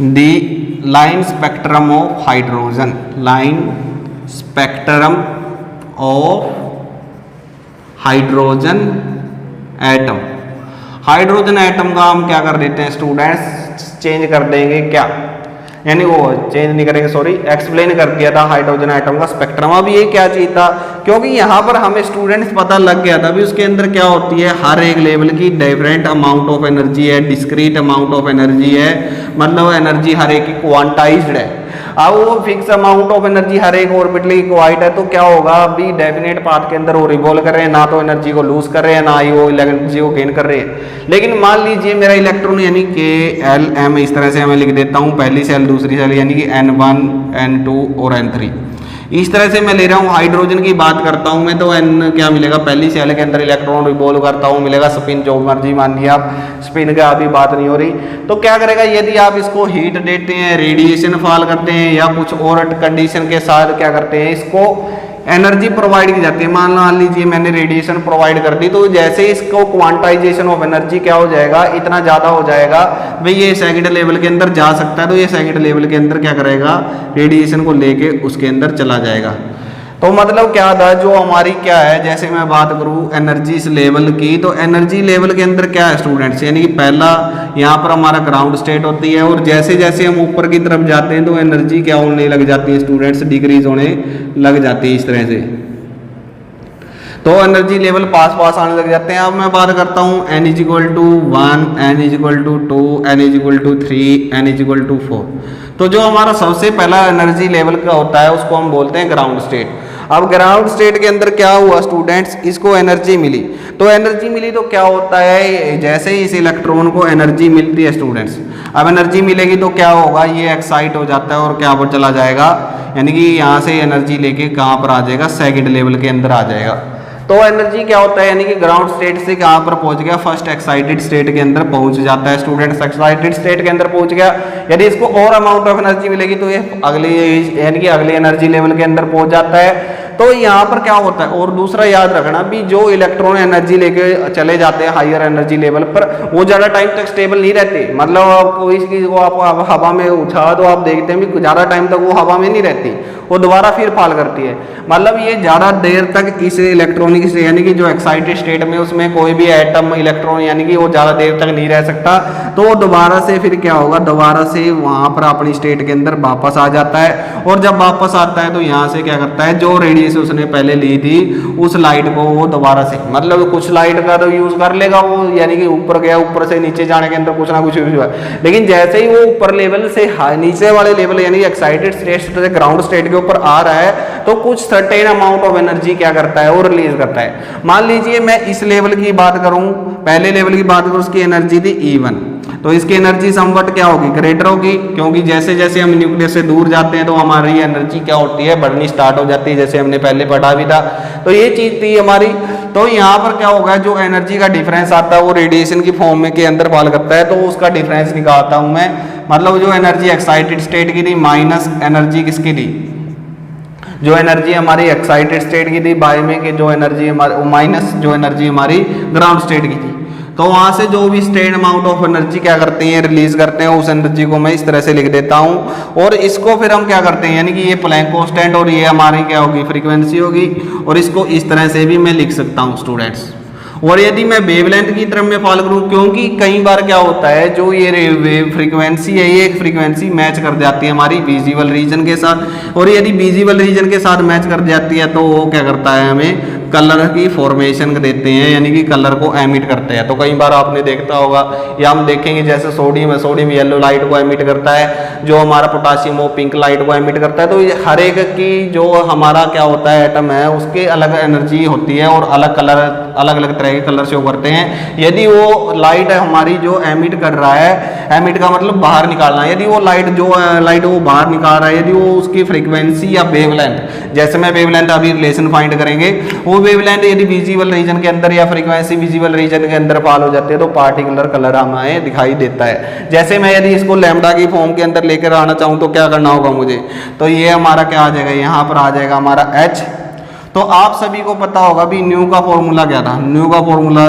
the line spectrum of hydrogen, line spectrum of hydrogen atom. Hydrogen atom का हम क्या कर देते हैं स्टूडेंट्स, चेंज कर देंगे क्या, यानी वो चेंज नहीं करेंगे, सॉरी, एक्सप्लेन कर दिया था हाइड्रोजन एटम का स्पेक्ट्रम। अब ये क्या चीज था, क्योंकि यहाँ पर हमें स्टूडेंट्स पता लग गया था भी उसके अंदर क्या होती है, हर एक लेवल की डिफरेंट अमाउंट ऑफ एनर्जी है, डिस्क्रीट अमाउंट ऑफ एनर्जी है, मतलब एनर्जी हर एक की क्वांटाइज्ड है। अब वो फिक्स अमाउंट ऑफ एनर्जी हर एक ऑर्बिटल की क्वाइट है, तो क्या होगा अभी डेफिनेट पाथ के अंदर वो रिवॉल्व कर रहे हैं, ना तो एनर्जी को लूज कर रहे हैं, ना ही वो एनर्जी को गेन कर रहे हैं। लेकिन मान लीजिए मेरा इलेक्ट्रॉन यानी KLM, इस तरह से मैं लिख देता हूँ, पहली सेल दूसरी सेल यानी कि N1 N2 और N3, इस तरह से मैं ले रहा हूँ। हाइड्रोजन की बात करता हूँ मैं, तो N क्या मिलेगा, पहली सेल के अंदर इलेक्ट्रॉन रिवॉल्व करता हूँ, मिलेगा स्पिन, जो मर्जी मान लिया आप, स्पिन का अभी बात नहीं हो रही। तो क्या करेगा, यदि आप इसको हीट देते हैं, रेडिएशन फॉल करते हैं, या कुछ और कंडीशन के साथ क्या करते हैं, इसको एनर्जी प्रोवाइड की जाती है। मान लीजिए मैंने रेडिएशन प्रोवाइड कर दी, तो जैसे इसको क्वांटाइजेशन ऑफ एनर्जी क्या हो जाएगा, इतना ज़्यादा हो जाएगा भाई, ये सेकंड लेवल के अंदर जा सकता है, तो ये सेकंड लेवल के अंदर क्या करेगा, रेडिएशन को लेके उसके अंदर चला जाएगा। तो मतलब क्या था, जो हमारी क्या है, जैसे मैं बात करूँ एनर्जी इस लेवल की, तो एनर्जी लेवल के अंदर क्या है स्टूडेंट्स, यानी कि पहला यहाँ पर हमारा ग्राउंड स्टेट होती है, और जैसे जैसे हम ऊपर की तरफ जाते हैं तो एनर्जी क्या होने लग जाती है स्टूडेंट्स, डिक्रीज होने लग जाती है इस तरह से। तो एनर्जी लेवल पास पास आने लग जाते हैं। अब मैं बात करता हूँ n is equal to 1, n is equal to 2, n is equal to 3, n is equal to 4। तो जो हमारा सबसे पहला एनर्जी लेवल का होता है उसको हम बोलते हैं ग्राउंड स्टेट। अब ग्राउंड स्टेट के अंदर क्या हुआ स्टूडेंट्स, इसको एनर्जी मिली। तो एनर्जी मिली तो क्या होता है, जैसे ही इस इलेक्ट्रॉन को एनर्जी मिलती है स्टूडेंट्स, अब एनर्जी मिलेगी तो क्या होगा, ये एक्साइट हो जाता है और क्या पर चला जाएगा, यानी कि यहाँ से एनर्जी लेके कहाँ पर आ जाएगा, सेकंड लेवल के अंदर आ जाएगा। तो एनर्जी क्या होता है, यानी कि ग्राउंड स्टेट से कहाँ पर पहुंच गया, फर्स्ट एक्साइटेड स्टेट के अंदर पहुंच जाता है स्टूडेंट्स। एक्साइटेड स्टेट के अंदर पहुंच गया, यदि इसको और अमाउंट ऑफ एनर्जी मिलेगी तो ये अगली, यानी कि अगले एनर्जी लेवल के अंदर पहुंच जाता है। तो यहाँ पर क्या होता है, और दूसरा याद रखना भी, जो इलेक्ट्रॉन एनर्जी लेके चले जाते हैं हायर एनर्जी लेवल पर, वो ज़्यादा टाइम तक स्टेबल नहीं रहते। मतलब आप कोई चीज़ को आप हवा में उछाला तो आप देखते हैं भी ज़्यादा टाइम तक वो हवा में नहीं रहती, वो दोबारा फिर फॉल करती है। मतलब ये ज़्यादा देर तक इस इलेक्ट्रॉनिक यानी कि जो एक्साइटेड स्टेट में उसमें कोई भी एटम इलेक्ट्रॉन यानी कि वो ज़्यादा देर तक नहीं रह सकता। तो वो दोबारा से फिर क्या होगा, दोबारा से वहाँ पर अपनी स्टेट के अंदर वापस आ जाता है। और जब वापस आता है तो यहाँ से क्या करता है, जो रेडिएशन उसने पहले ली थी उस लाइट को वो दोबारा से, मतलब कुछ लाइट का तो यूज़ कर लेगा वो, यानी कि ऊपर गया, ऊपर से नीचे जाने के अंदर कुछ ना कुछ यूज हुआ। लेकिन जैसे ही वो ऊपर लेवल से नीचे वाले लेवल यानी एक्साइटेड स्टेट से ग्राउंड स्टेट के ऊपर आ रहा है तो कुछ सर्टेन अमाउंट ऑफ एनर्जी क्या करता है, वो रिलीज करता है। मान लीजिए मैं इस लेवल की बात करूं, पहले लेवल की बात करूं, उसकी एनर्जी थी E1, तो इसकी एनर्जी समवट क्या होगी, ग्रेटर होगी, क्योंकि जैसे जैसे हम न्यूक्लियस से दूर जाते हैं तो हमारी एनर्जी क्या होती है, बढ़नी स्टार्ट हो जाती है, जैसे हमने पहले पढ़ा भी था। तो ये चीज थी हमारी। तो यहाँ पर क्या होगा, जो एनर्जी का डिफरेंस आता है वो रेडिएशन की फॉर्म में के अंदर फॉल करता है, तो उसका डिफरेंस निकालता हूं मैं। मतलब जो एनर्जी एक्साइटेड स्टेट की थी माइनस एनर्जी किसकी थी, जो एनर्जी हमारी एक्साइटेड स्टेट की थी बाय में के, जो एनर्जी हमारी माइनस जो एनर्जी हमारी ग्राउंड स्टेट की थी। तो वहां से जो भी स्टेट अमाउंट ऑफ एनर्जी क्या करते हैं, रिलीज करते हैं, उस एनर्जी को मैं इस तरह से लिख देता हूं। और इसको फिर हम क्या करते हैं, यानी कि ये प्लैंक कांस्टेंट और ये हमारी क्या होगी, फ्रीक्वेंसी होगी। और इसको इस तरह से भी मैं लिख सकता हूं स्टूडेंट्स। और यदि मैं वेवलेंथ की तरफ में फॉलो करूं, क्योंकि कई बार क्या होता है, जो ये वेव फ्रीक्वेंसी है ये एक फ्रीक्वेंसी मैच कर जाती है हमारी विजिबल रीजन के साथ, और यदि विजिबल रीजन के साथ मैच कर जाती है तो वो क्या करता है, हमें कलर की फॉर्मेशन देते हैं, यानी कि कलर को एमिट करते हैं। तो कई बार आपने देखता होगा, या हम देखेंगे जैसे सोडियम है, सोडियम येलो लाइट को एमिट करता है, जो हमारा पोटासियम वो पिंक लाइट को एमिट करता है। तो हर एक की जो हमारा क्या होता है एटम है उसके अलग एनर्जी होती है और अलग कलर, अलग अलग तरह के कलर शो करते हैं। यदि वो लाइट हमारी जो एमिट कर रहा है, एमिट का मतलब बाहर निकालना, यदि वो लाइट जो लाइट वो बाहर निकाल रहा है, यदि वो उसकी फ्रीक्वेंसी या वेवलेंथ, जैसे मैं वेवलेंथ अभी रिलेशन फाइंड करेंगे, वो वेवलेंथ यदि विजिबल रीजन के अंदर या फ्रीक्वेंसी विजिबल रीजन के अंदर फॉल हो जाती है तो पार्टिकुलर कलर हमें दिखाई देता है। जैसे मैं यदि इसको लैम्डा की फॉर्म के अंदर लेकर आना चाहूँ तो क्या करना होगा मुझे, तो ये हमारा क्या आ जाएगा, यहाँ पर आ जाएगा हमारा H। तो आप सभी को पता होगा भी न्यू का फॉर्मूला क्या था, न्यू का फॉर्मूला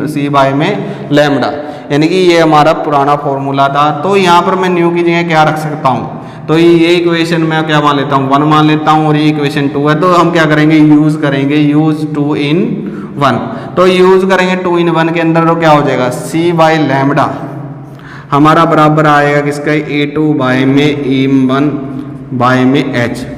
C बाय में लैम्डा, यानी कि ये हमारा पुराना फॉर्मूला था। तो यहाँ पर मैं न्यू की जगह क्या रख सकता हूँ, तो ये इक्वेशन मैं क्या मान लेता हूँ, 1 मान लेता हूँ, और ये इक्वेशन 2 है। तो हम क्या करेंगे, यूज करेंगे, यूज 2 in 1। तो यूज करेंगे 2 in 1 के अंदर तो क्या हो जाएगा, C बाय लैम्डा हमारा बराबर आएगा किसका, A2 बाय में E1 बाय में H।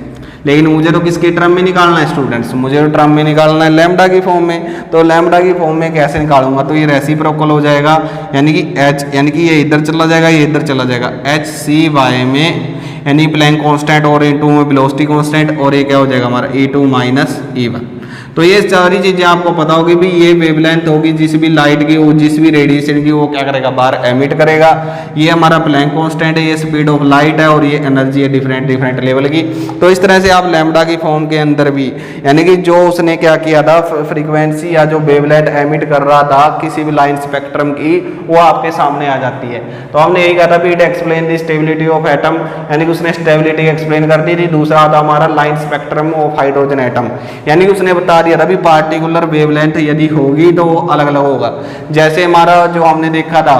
लेकिन मुझे तो किसके टर्म में निकालना है स्टूडेंट्स, मुझे तो टर्म में निकालना है लैम्डा की फॉर्म में। तो लैम्डा की फॉर्म में कैसे निकालूंगा, तो ये रेसिप्रोकल हो जाएगा, यानी कि H, यानी कि ये इधर चला जाएगा, ये इधर चला जाएगा, HC बाय में यानी प्लैंक कांस्टेंट और E2 में वेलोसिटी कांस्टेंट, और ये क्या हो जाएगा हमारा E2 माइनस E1। तो ये सारी चीजें आपको पता होगी भी, ये वेवलेंथ होगी जिस भी लाइट की, वो जिस भी रेडिएशन की वो क्या करेगा, बाहर एमिट करेगा। ये हमारा प्लैंक कांस्टेंट है, ये स्पीड ऑफ लाइट है, और ये एनर्जी है डिफरेंट डिफरेंट लेवल की। तो इस तरह से आप लैम्डा की फॉर्म के अंदर भी, यानी कि जो उसने क्या किया था, फ्रीक्वेंसी या जो वेवलेंथ एमिट कर रहा था किसी भी लाइन स्पेक्ट्रम की, वो आपके सामने आ जाती है। तो हमने यही कहा था it explain the stability of atom, यानी कि उसने स्टेबिलिटी एक्सप्लेन कर दी थी। दूसरा था हमारा line spectrum of hydrogen atom, यानी कि उसने बता दिया था भी पार्टिकुलर वेवलेंथ यदि होगी तो वो अलग अलग होगा। जैसे हमारा जो हमने देखा था,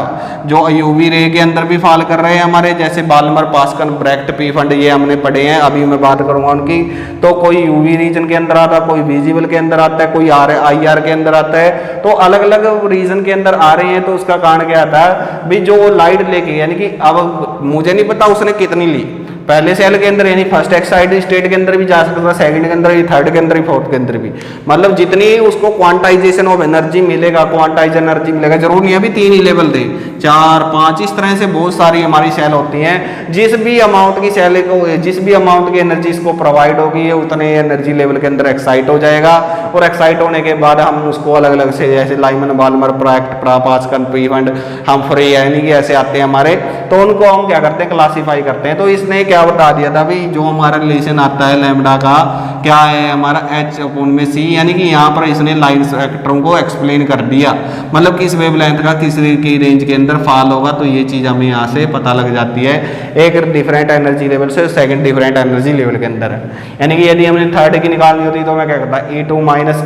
जो यूवी रे के अंदर भी फॉल कर रहे हैं हमारे, जैसे Balmer, Pascal, Brackett, Pfund, ये हमने पढ़े हैं, अभी मैं बात करूंगा उनकी। तो कोई यूवी रीजन के अंदर आता है, कोई विजिबल के अंदर आता है, कोई IR के अंदर आता है। तो अलग अलग रीजन के अंदर आ रहे हैं, तो उसका कारण क्या आता है भी, जो लाइट लेके, यानी कि अब मुझे नहीं पता उसने कितनी ली, पहले सेल के अंदर यानी फर्स्ट एक्साइटेड स्टेट के अंदर भी जा सकता है, सेकंड के अंदर भी, थर्ड के अंदर भी, फोर्थ के अंदर भी। मतलब जितनी उसको क्वांटाइजेशन ऑफ एनर्जी मिलेगा, क्वांटाइज एनर्जी मिलेगा, जरूर नहीं अभी 3 ही लेवल थे, 4 5 इस तरह से बहुत सारी हमारी सेल होती हैं। जिस भी अमाउंट की सेल को, जिस भी अमाउंट की एनर्जी इसको प्रोवाइड होगी उतने एनर्जी लेवल के अंदर एक्साइट हो जाएगा, और एक्साइट होने के बाद हम उसको अलग अलग से जैसे लाइमन, बाल्मर, प्राक्ट, पास्कल, प्रीफंड, हम्फ्री, यानी कि ऐसे आते हैं हमारे, तो उनको हम क्या करते हैं, क्लासीफाई करते हैं। तो इसने क्या बता दिया था भाई, जो हमारा रिलेशन आता है लैम्बडा का क्या है हमारा H/c, यानी कि यहाँ पर इसने लाइन स्पेक्ट्रम को एक्सप्लेन कर दिया, मतलब किस वेवलेंथ का किस की रेंज के अंदर फॉल होगा। तो ये चीज़ हमें यहाँ से पता लग जाती है, एक डिफरेंट एनर्जी लेवल से सेकंड डिफरेंट एनर्जी लेवल के अंदर है। यानी कि यदि हमने थर्ड की निकालनी होती तो मैं क्या करता, E2 -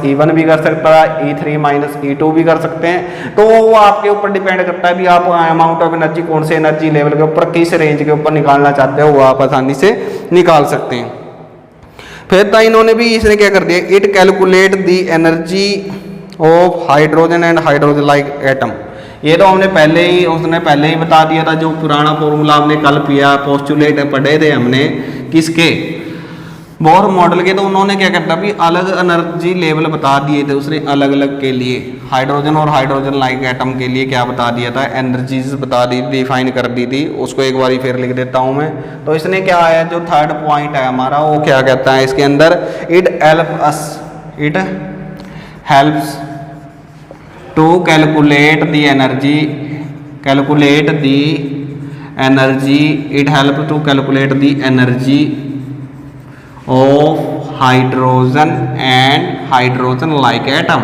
E1 भी कर सकता है, E3 - E2 भी कर सकते हैं। तो वो आपके ऊपर डिपेंड करता है भी आप अमाउंट ऑफ एनर्जी कौन से एनर्जी लेवल के ऊपर, किस रेंज के ऊपर निकालना चाहते हो, वो आप आसानी से निकाल सकते हैं। फिर था इन्होंने भी इसने क्या कर दिया, it calculate the energy of hydrogen and hydrogen like atom. ये तो हमने उसने पहले ही बता दिया था, जो पुराना फॉर्मूला हमने कल पिया, पोस्टुलेट पढ़े थे हमने किसके, बोर मॉडल के। तो उन्होंने क्या करता भी अलग एनर्जी लेवल बता दिए थे उसने अलग अलग के लिए, हाइड्रोजन और हाइड्रोजन लाइक एटम के लिए क्या बता दिया था, एनर्जीज बता दी, डिफाइन कर दी थी। उसको एक बारी फिर लिख देता हूं मैं। तो इसने क्या है, जो थर्ड पॉइंट है हमारा, वो क्या कहता है इसके अंदर, it helps to calculate the energy, it help to calculate the energy of hydrogen and hydrogen like atom.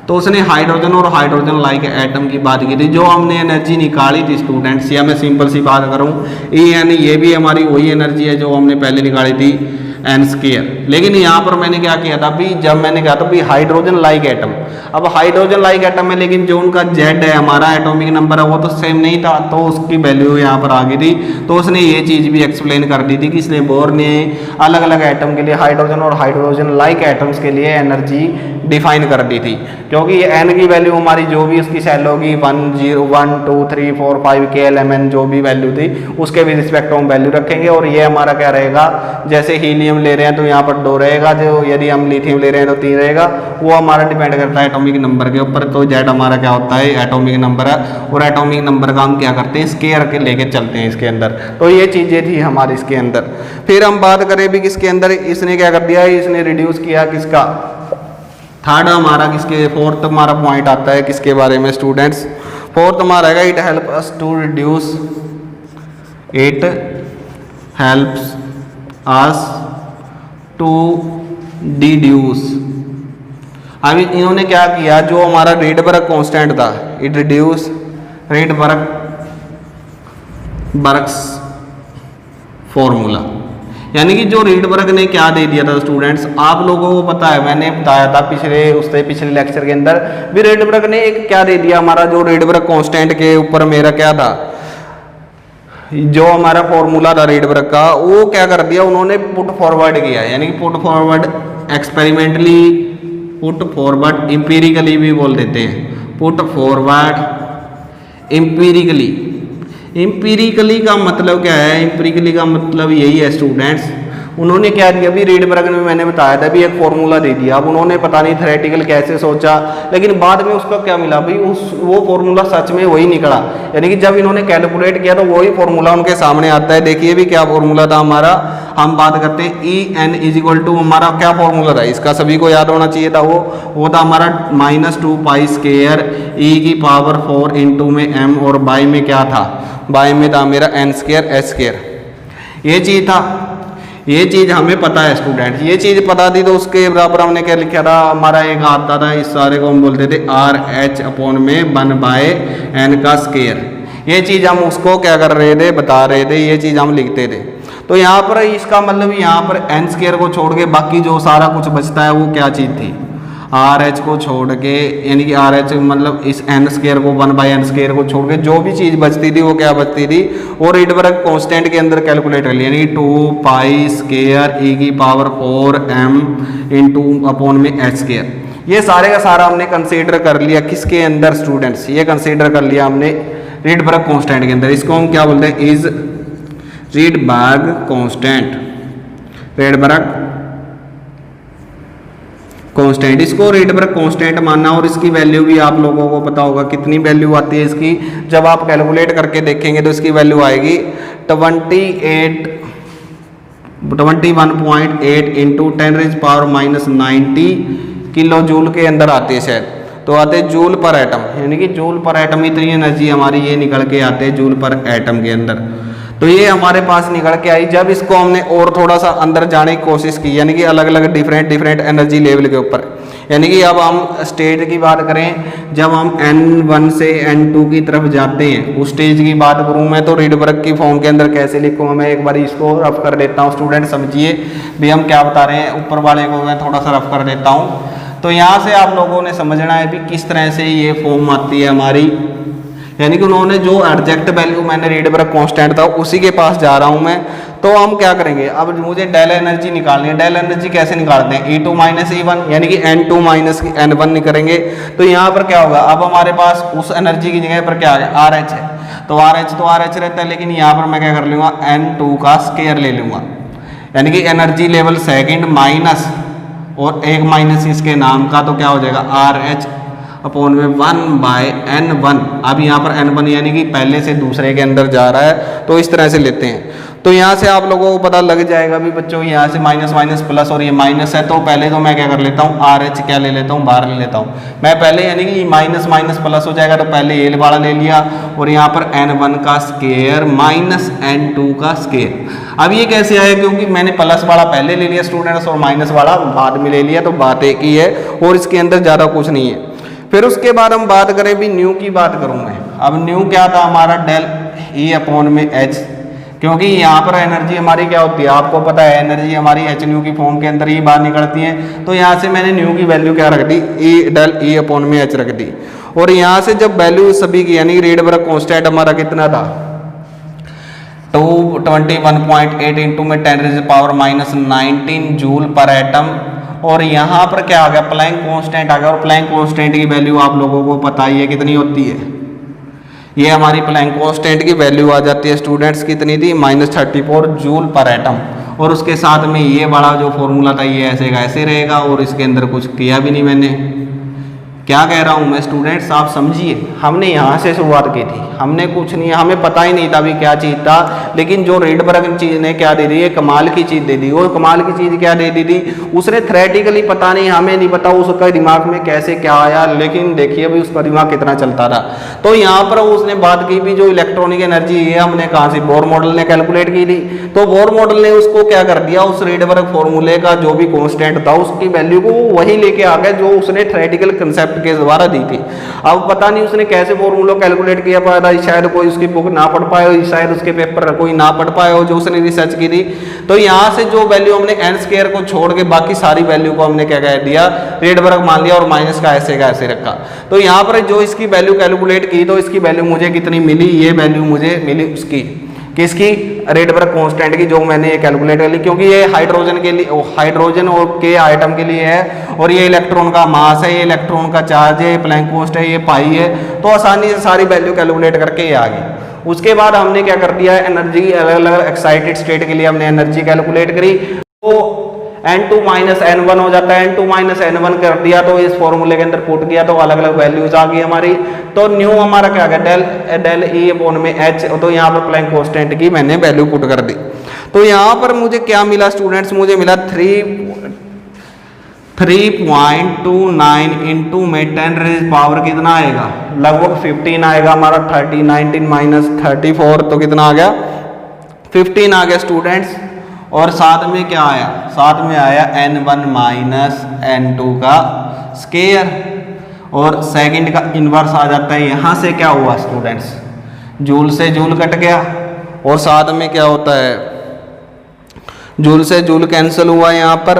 तो उसने हाइड्रोजन और हाइड्रोजन लाइक एटम की बात की थी, जो हमने एनर्जी निकाली थी स्टूडेंट्स, या मैं सिंपल सी बात करूं, ये भी हमारी वही एनर्जी है जो हमने पहले निकाली थी, n²। लेकिन यहाँ पर मैंने क्या किया था, जब मैंने कहा था हाइड्रोजन लाइक एटम, अब हाइड्रोजन लाइक एटम में लेकिन जो उनका Z है हमारा एटॉमिक नंबर है वो तो सेम नहीं था, तो उसकी वैल्यू यहाँ पर आ गई थी। तो उसने ये चीज़ भी एक्सप्लेन कर दी थी कि इसलिए बोर ने अलग अलग एटम के लिए, हाइड्रोजन और हाइड्रोजन लाइक एटम्स के लिए एनर्जी डिफाइन कर दी थी, क्योंकि n की वैल्यू हमारी जो भी उसकी सेल होगी 1 0 1 2 3 4 5 KLMN जो भी वैल्यू थी उसके भी रिस्पेक्ट हम वैल्यू रखेंगे। और ये हमारा क्या रहेगा, जैसे हीलियम ले रहे हैं तो यहाँ पर 2 रहेगा, जो यदि हम लिथियम ले रहे हैं तो 3 रहेगा, वो हमारा डिपेंड करता है एटॉमिक नंबर के ऊपर। तो Z हमारा क्या होता है, एटॉमिक नंबर है, और एटॉमिक नंबर का हम क्या करते हैं, स्केयर के लेके चलते हैं इसके अंदर। तो ये चीज़ें थी हमारी इसके अंदर। फिर हम बात करें भी किसके अंदर, इसने क्या कर दिया, इसने रिड्यूस किया किसका, थर्ड हमारा किसके, फोर्थ हमारा पॉइंट आता है किसके बारे में स्टूडेंट्स, फोर्थ हमारा है it help us to reduce, it helps us to deduce. अभी इन्होंने क्या किया, जो हमारा रेडबर्ग कांस्टेंट था, इट रिड्यूस रेडबर्ग्स फॉर्मूला, यानी कि जो रेडबर्ग ने क्या दे दिया था स्टूडेंट्स, आप लोगों को पता है, मैंने बताया था पिछले लेक्चर के अंदर भी, रेडबर्ग ने एक क्या दे दिया हमारा, जो रेडबर्ग कांस्टेंट के ऊपर मेरा क्या था, जो हमारा फॉर्मूला था रेडबर्ग का, वो क्या कर दिया उन्होंने, पुट फॉरवर्ड किया, यानी कि put forward experimentally, put forward empirically भी बोल देते हैं, पुट फॉरवर्ड एम्पिरिकली। एम्पिरिकली का मतलब क्या है, एम्पिरिकली का मतलब यही है स्टूडेंट्स, उन्होंने क्या दिया, अभी रेडबर्ग में मैंने बताया था भी एक फॉर्मूला दे दिया। अब उन्होंने पता नहीं थ्योरेटिकल कैसे सोचा, लेकिन बाद में उसका क्या मिला भाई, वो फॉर्मूला सच में वही निकला, यानी कि जब इन्होंने कैलकुलेट किया तो वही फॉर्मूला उनके सामने आता है। देखिए भी क्या फॉर्मूला था हमारा, हम बात करते हैं En = हमारा क्या फॉर्मूला था, इसका सभी को याद होना चाहिए था, वो था हमारा -2π² e⁴ इंटू में m, और बाय में क्या था, बाय में था मेरा n² s², ये चीज़ था। ये चीज़ हमें पता है स्टूडेंट, ये चीज़ पता थी तो उसके बराबर हमने क्या लिखा था, हमारा एक आता था, इस सारे को हम बोलते थे RH/1/n²। ये चीज़ हम उसको क्या कर रहे थे, बता रहे थे, ये चीज़ हम लिखते थे। तो यहाँ पर इसका मतलब यहाँ पर n² को छोड़ के बाकी जो सारा कुछ बचता है वो क्या चीज़ थी, RH को छोड़ के, यानी कि RH मतलब इस n² को 1/n² को छोड़ के जो भी चीज़ बचती थी वो क्या बचती थी, वो रेडबर्ग कांस्टेंट के अंदर कैलकुलेट कर लिया, यानी 2π² e⁴ m इंटू अपॉन में h²। ये सारे का सारा हमने कंसीडर कर लिया किसके अंदर स्टूडेंट्स, ये कंसीडर कर लिया हमने रेडबर्ग कांस्टेंट के अंदर। इसको हम क्या बोलते हैं, इज रीडबर्ग कांस्टेंट, इसको रीडबर्ग कांस्टेंट मानना, और इसकी वैल्यू भी आप लोगों को पता होगा कितनी वैल्यू आती है इसकी। जब आप कैलकुलेट करके देखेंगे तो इसकी वैल्यू आएगी 21.8 इंटू 10⁻⁻90 किलो जूल के अंदर आते हैं शायद, तो आते हैं जूल पर एटम, यानी कि जूल पर एटम इतनी एनर्जी हमारी ये निकल के आते हैं जूल पर एटम के अंदर। तो ये हमारे पास निकल के आई। जब इसको हमने और थोड़ा सा अंदर जाने की कोशिश की, यानी कि अलग अलग डिफरेंट एनर्जी लेवल के ऊपर, यानी कि अब हम स्टेज की बात करें, जब हम N1 से N2 की तरफ जाते हैं उस स्टेज की बात करूं मैं, तो रीडबर्ग की फॉर्म के अंदर कैसे लिखूंगा मैं एक बार इसको रफ कर देता हूं। स्टूडेंट समझिए भी हम क्या बता रहे हैं, ऊपर वाले को मैं थोड़ा सा रफ कर देता हूं। तो यहाँ से आप लोगों ने समझना है भी किस तरह से ये फॉर्म आती है हमारी, यानी कि उन्होंने जो एग्जैक्ट वैल्यू मैंने रीडबर्ग कांस्टेंट था उसी के पास जा रहा हूं मैं। तो हम क्या करेंगे, अब मुझे डेल एनर्जी निकालनी है। डेल एनर्जी कैसे निकालते हैं, E2 माइनस E1, यानी कि N2 माइनस N1 नहीं करेंगे। तो यहाँ पर क्या होगा, अब हमारे पास उस एनर्जी की जगह पर क्या आ गया, RH है, तो RH रहता है, लेकिन यहाँ पर मैं क्या कर लूँगा, N2 का स्केयर ले लूँगा, यानी कि एनर्जी लेवल सेकेंड माइनस और एक माइनस इसके नाम का, तो क्या हो जाएगा RH अपॉन में 1/N1। अब यहाँ पर N1 यानी कि पहले से दूसरे के अंदर जा रहा है, तो इस तरह से लेते हैं। तो यहाँ से आप लोगों को पता लग जाएगा भी बच्चों, यहाँ से माइनस माइनस प्लस और ये माइनस है, तो पहले तो मैं क्या कर लेता हूँ, RH क्या ले लेता हूँ, बाहर ले लेता हूँ मैं पहले, यानी कि माइनस माइनस प्लस हो जाएगा, तो पहले ये वाला ले लिया, और यहाँ पर N1 का स्केयर माइनस N2 का स्केयर। अब ये कैसे आया, क्योंकि मैंने प्लस वाला पहले ले लिया स्टूडेंट्स और माइनस वाला बाद में ले लिया, तो बात एक ही है और इसके अंदर ज़्यादा कुछ नहीं है। फिर उसके बाद हम बात करें भी न्यू की बात करूँ मैं। अब न्यू क्या था हमारा, डेल E अपॉन में H, क्योंकि यहाँ पर एनर्जी हमारी क्या होती है, आपको पता है एनर्जी हमारी H न्यू की फॉर्म के अंदर ही बाहर निकलती है। तो यहाँ से मैंने न्यू की वैल्यू क्या रख दी, डेल E अपॉन में H रख दी। और यहाँ से जब वैल्यू सभी की, यानी रीडबर्ग कांस्टेंट हमारा कितना था, 221.8 इंटू में 10⁻⁻19 जूल पर एटम, और यहाँ पर क्या आ गया, प्लैंक कांस्टेंट आ गया। और प्लैंक कांस्टेंट की वैल्यू आप लोगों को पता ही है कितनी होती है, ये हमारी प्लैंक कांस्टेंट की वैल्यू आ जाती है स्टूडेंट्स कितनी थी, -34 जूल पर एटम। और उसके साथ में ये बड़ा जो फॉर्मूला था ये ऐसे का ऐसे रहेगा, और इसके अंदर कुछ किया भी नहीं मैंने। क्या कह रहा हूँ मैं स्टूडेंट्स, आप समझिए, हमने यहाँ से शुरुआत की थी, हमने कुछ नहीं, हमें पता ही नहीं था भी क्या चीज़ था, लेकिन जो रीडबर्ग चीज़ ने क्या दे दी, ये कमाल की चीज़ दे दी। और कमाल की चीज़ क्या दे दी थी, उसने थ्योरेटिकली पता नहीं, हमें नहीं पता उसका दिमाग में कैसे क्या आया, लेकिन देखिए भाई उसका दिमाग कितना चलता रहा। तो यहाँ पर उसने बात की भी जो इलेक्ट्रॉनिक एनर्जी है हमने कहाँ से, बोर मॉडल ने कैलकुलेट की थी। तो बोर मॉडल ने उसको क्या कर दिया, उस रीडबर्ग फॉर्मूले का जो भी कॉन्स्टेंट था उसकी वैल्यू को वही लेके आ गया जो उसने थ्योरेटिकल कंसेप्ट के द्वारा दी थी। अब पता नहीं उसने कैसे फॉर्मूला कैलकुलेट किया पाया था, शायद कोई उसकी बुक ना पढ़ पाए हो, शायद उसके पेपर कोई ना पढ़ पाए हो जो उसने रिसर्च की थी। तो यहाँ से जो वैल्यू हमने एन स्क्वायर को छोड़ के बाकी सारी वैल्यू को हमने क्या कह दिया, रीडबर्ग मान लिया, और माइनस का ऐसे रखा। तो यहाँ पर जो इसकी वैल्यू कैलकुलेट की, तो इसकी वैल्यू मुझे कितनी मिली, ये वैल्यू मुझे मिली उसकी, किसकी, रीडबर्ग कांस्टेंट की, जो मैंने ये कैलकुलेट कर ली। क्योंकि ये हाइड्रोजन के लिए, हाइड्रोजन और के आइटम के लिए है, और ये इलेक्ट्रॉन का मास है, ये इलेक्ट्रॉन का चार्ज है, ये प्लैंक कांस्टेंट है, ये पाई है। तो आसानी से सारी वैल्यू कैलकुलेट करके ये आ गई। उसके बाद हमने क्या कर दिया, एनर्जी अलग अलग एक्साइटेड स्टेट के लिए हमने एनर्जी कैलकुलेट करी। तो N2 माइनस N1 हो जाता है, N2 माइनस N1 कर दिया, तो इस फॉर्मूले के अंदर पुट किया, तो अलग अलग वैल्यूज आ गई हमारी। तो न्यू हमारा क्या गया, डेल E अपॉन में H, तो यहाँ पर प्लैंक कांस्टेंट की मैंने वैल्यू पुट कर दी। तो यहाँ पर मुझे क्या मिला स्टूडेंट्स, मुझे मिला 3.29 इंटू में 10 रेज पावर कितना आएगा, लगभग 15 आएगा हमारा। 30 19 माइनस 34, तो कितना आ गया, 15 आ गया स्टूडेंट्स। और साथ में क्या आया, साथ में आया N1 माइनस N2 का स्केयर, और सेकंड का इन्वर्स आ जाता है। यहाँ से क्या हुआ स्टूडेंट्स, जूल से जूल कट गया, और साथ में क्या होता है, जूल से जूल कैंसिल हुआ यहाँ पर,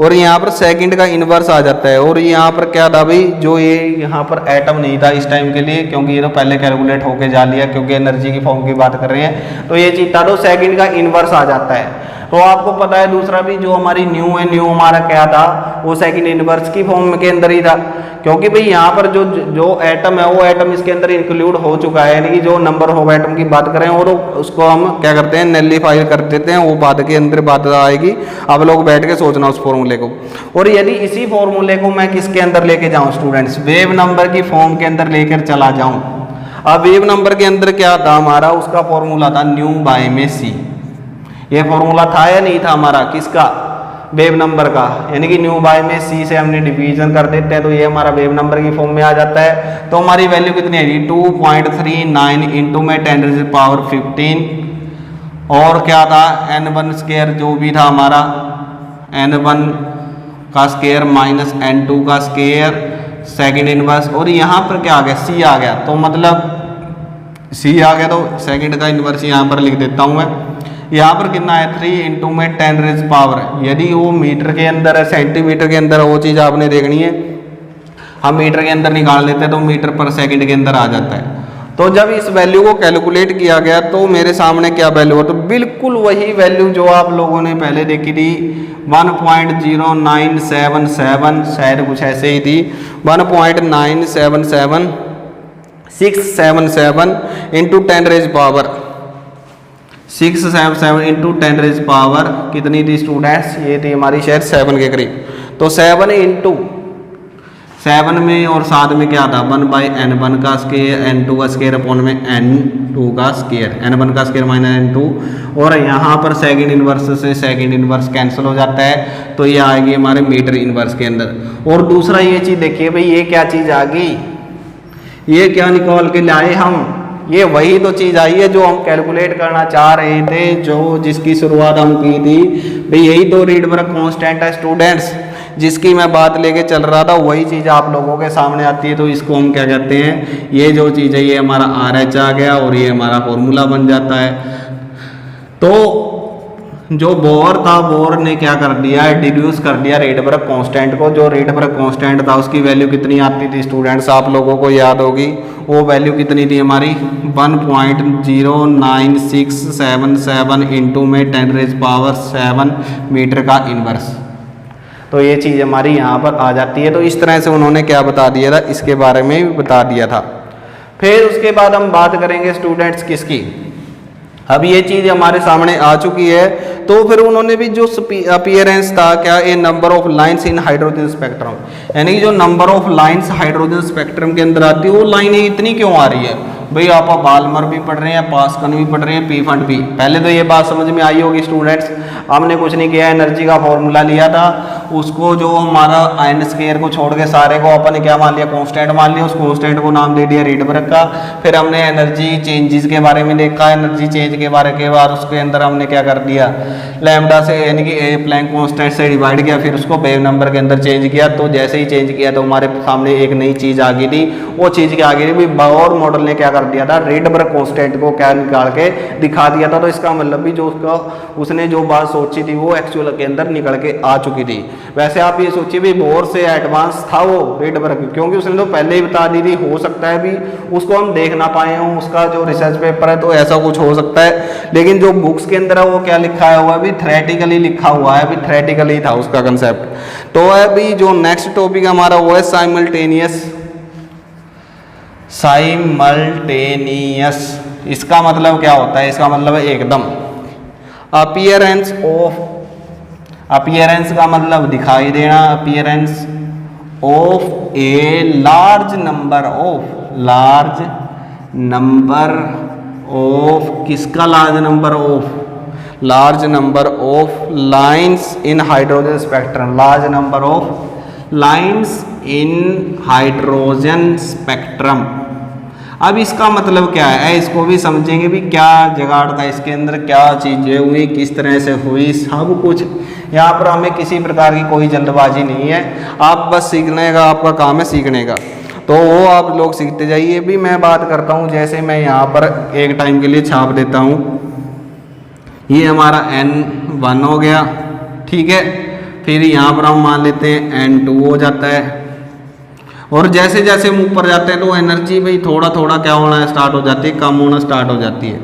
और यहाँ पर सेकंड का इन्वर्स आ जाता है। और यहाँ पर क्या था भाई, जो ये यहाँ पर एटम नहीं था इस टाइम के लिए, क्योंकि ये तो पहले कैलकुलेट होके जा लिया, क्योंकि एनर्जी की फॉर्म की बात कर रहे हैं, तो ये चीज था, तो सेकंड का इन्वर्स आ जाता है। तो आपको पता है दूसरा भी जो हमारी न्यू है, न्यू हमारा क्या था, वो सेकंड इनवर्स की फॉर्म के अंदर ही था, क्योंकि भाई यहाँ पर जो जो एटम है वो एटम इसके अंदर इंक्लूड हो चुका है, यानी कि जो नंबर ऑफ एटम की बात करें और उसको हम क्या करते हैं नलिफाई कर देते हैं, वो बात के अंदर बात आएगी। आप लोग बैठ के सोचना उस फॉर्मूले को। और यदि इसी फॉर्मूले को मैं किसके अंदर लेके जाऊँ स्टूडेंट्स, वेव नंबर की फॉर्म के अंदर लेकर चला जाऊँ। अब वेव नंबर के अंदर क्या था हमारा, उसका फॉर्मूला था न्यू बाय में सी। ये फॉर्मूला था या नहीं था हमारा, किसका, वेव नंबर का, यानी कि न्यू बाय में सी से हमने डिवीजन कर देते हैं तो ये हमारा वेव नंबर की फॉर्म में आ जाता है। तो हमारी वैल्यू कितनी है, 2.39 इंटू में 10⁻15 और क्या था n1 स्क्वायर जो भी था हमारा, n1 का स्क्वायर माइनस n2 का स्क्वायर सेकेंड इनवर्स, और यहाँ पर क्या आ गया, सी आ गया। तो मतलब सी आ गया तो सेकेंड का इनवर्स यहाँ पर लिख देता हूँ मैं। यहाँ पर कितना है 3 इंटू में 10 रेज पावर, यदि वो मीटर के अंदर है सेंटीमीटर के अंदर वो चीज़ आपने देखनी है, हम मीटर के अंदर निकाल लेते हैं तो मीटर पर सेकंड के अंदर आ जाता है। तो जब इस वैल्यू को कैलकुलेट किया गया तो मेरे सामने क्या वैल्यू हो, तो बिल्कुल वही वैल्यू जो आप लोगों ने पहले देखी थी 1.0977, शायद कुछ ऐसे ही थी, 1.977677 into 10 raise power 677 into 10 raise power कितनी थी स्टूडेंट्स, ये थी हमारी शायद 7 के करीब। तो 7 इंटू 7 में और 7 में क्या था 1/n1 का स्क्वायर n2 का स्क्वायर अपॉन में n2 का स्क्वायर, n1 का स्क्वायर माइनस n2, और यहाँ पर सेकंड इनवर्स से सेकंड इनवर्स कैंसिल हो जाता है तो ये आएगी हमारे मीटर इनवर्स के अंदर। और दूसरा ये चीज़ देखिए भाई, ये क्या चीज़ आ गई, ये क्या निकाल के लाए हम, ये वही तो चीज़ आई है जो हम कैलकुलेट करना चाह रहे थे, जो जिसकी शुरुआत हम की थी भाई, यही तो रीडबर्ग कांस्टेंट है स्टूडेंट्स, जिसकी मैं बात लेके चल रहा था, वही चीज़ आप लोगों के सामने आती है। तो इसको हम क्या कहते हैं, ये जो चीज़ है ये हमारा RH आ गया और ये हमारा फॉर्मूला बन जाता है। तो जो बोर था, बोर ने क्या कर दिया, डिड्यूस कर दिया रीडबर्ग कांस्टेंट को। जो रीडबर्ग कांस्टेंट था उसकी वैल्यू कितनी आती थी स्टूडेंट्स, आप लोगों को याद होगी, वो वैल्यू कितनी थी हमारी 1.09677 इंटू में 10 रेज पावर 7 मीटर का इनवर्स। तो ये चीज़ हमारी यहाँ पर आ जाती है। तो इस तरह से उन्होंने क्या बता दिया था, इसके बारे में भी बता दिया था। फिर उसके बाद हम बात करेंगे स्टूडेंट्स किसकी, अब ये चीज़ हमारे सामने आ चुकी है। तो फिर उन्होंने भी जो अपीयरेंस था क्या, a number of lines in hydrogen spectrum, यानी जो number of lines hydrogen spectrum के अंदर आती है वो लाइनें इतनी क्यों आ रही है भाई। आप बाल्मर भी पढ़ रहे हैं, पास्कन भी पढ़ रहे हैं, पी फंड भी। पहले तो ये बात समझ में आई होगी स्टूडेंट्स, हमने कुछ नहीं किया, एनर्जी का फॉर्मूला लिया था, उसको जो हमारा आयन स्क्वायर को छोड़ के सारे को अपन क्या मान लिया, कांस्टेंट मान लिया, उस कांस्टेंट को नाम दे दिया रीडबर्ग का। फिर हमने एनर्जी चेंजेस के बारे में देखा, एनर्जी चेंज के बारे के बाद उसके अंदर हमने क्या कर दिया, लैम्डा से यानी कि प्लैंक कांस्टेंट से डिवाइड किया, फिर उसको वेव नंबर के अंदर चेंज किया। तो जैसे ही चेंज किया तो हमारे सामने एक नई चीज़ आ गई थी, वो चीज़ क्या आ गई थी, बोर मॉडल ने क्या कर दिया था, रीडबर्ग कांस्टेंट को क्या निकाल के दिखा दिया था। तो इसका मतलब भी जो उसने जो बात सोची थी वो एक्चुअल के अंदर निकल के आ चुकी थी। वैसे आप ये सोचिए भी बोर से एडवांस था वो रीडबर्ग, क्योंकि उसने तो पहले ही बता दी थी, हो सकता है भी उसको हम देख ना पाए हों, उसका जो रिसर्च पेपर है तो ऐसा कुछ हो सकता है, लेकिन जो बुक्स के अंदर है वो क्या लिखा हुआ है अभी, थ्योरेटिकली लिखा हुआ है, अभी थ्योरेटिकली था उसका कंसेप्ट। तो अभी जो नेक्स्ट टॉपिक हमारा वो है साइमल्टेनियस। इसका मतलब क्या होता है, इसका मतलब है एकदम। अपीयरेंस ऑफ, अपीयरेंस का मतलब दिखाई देना, appearance of a large number of किसका, large number of lines in hydrogen spectrum, large number of lines in hydrogen spectrum. अब इसका मतलब क्या है, इसको भी समझेंगे भी, क्या जगाड़ था इसके अंदर, क्या चीज़ें हुई, किस तरह से हुई, सब कुछ। यहाँ पर हमें किसी प्रकार की कोई जल्दबाजी नहीं है, आप बस सीखने का आपका काम है, सीखने का, तो वो आप लोग सीखते जाइए। भी मैं बात करता हूँ, जैसे मैं यहाँ पर एक टाइम के लिए छाप देता हूँ, ये हमारा N1 हो गया, ठीक है। फिर यहाँ पर हम मान लेते हैं N2 हो जाता है, और जैसे जैसे हम ऊपर जाते हैं तो एनर्जी भाई थोड़ा थोड़ा क्या होना स्टार्ट हो जाती है, कम होना स्टार्ट हो जाती है।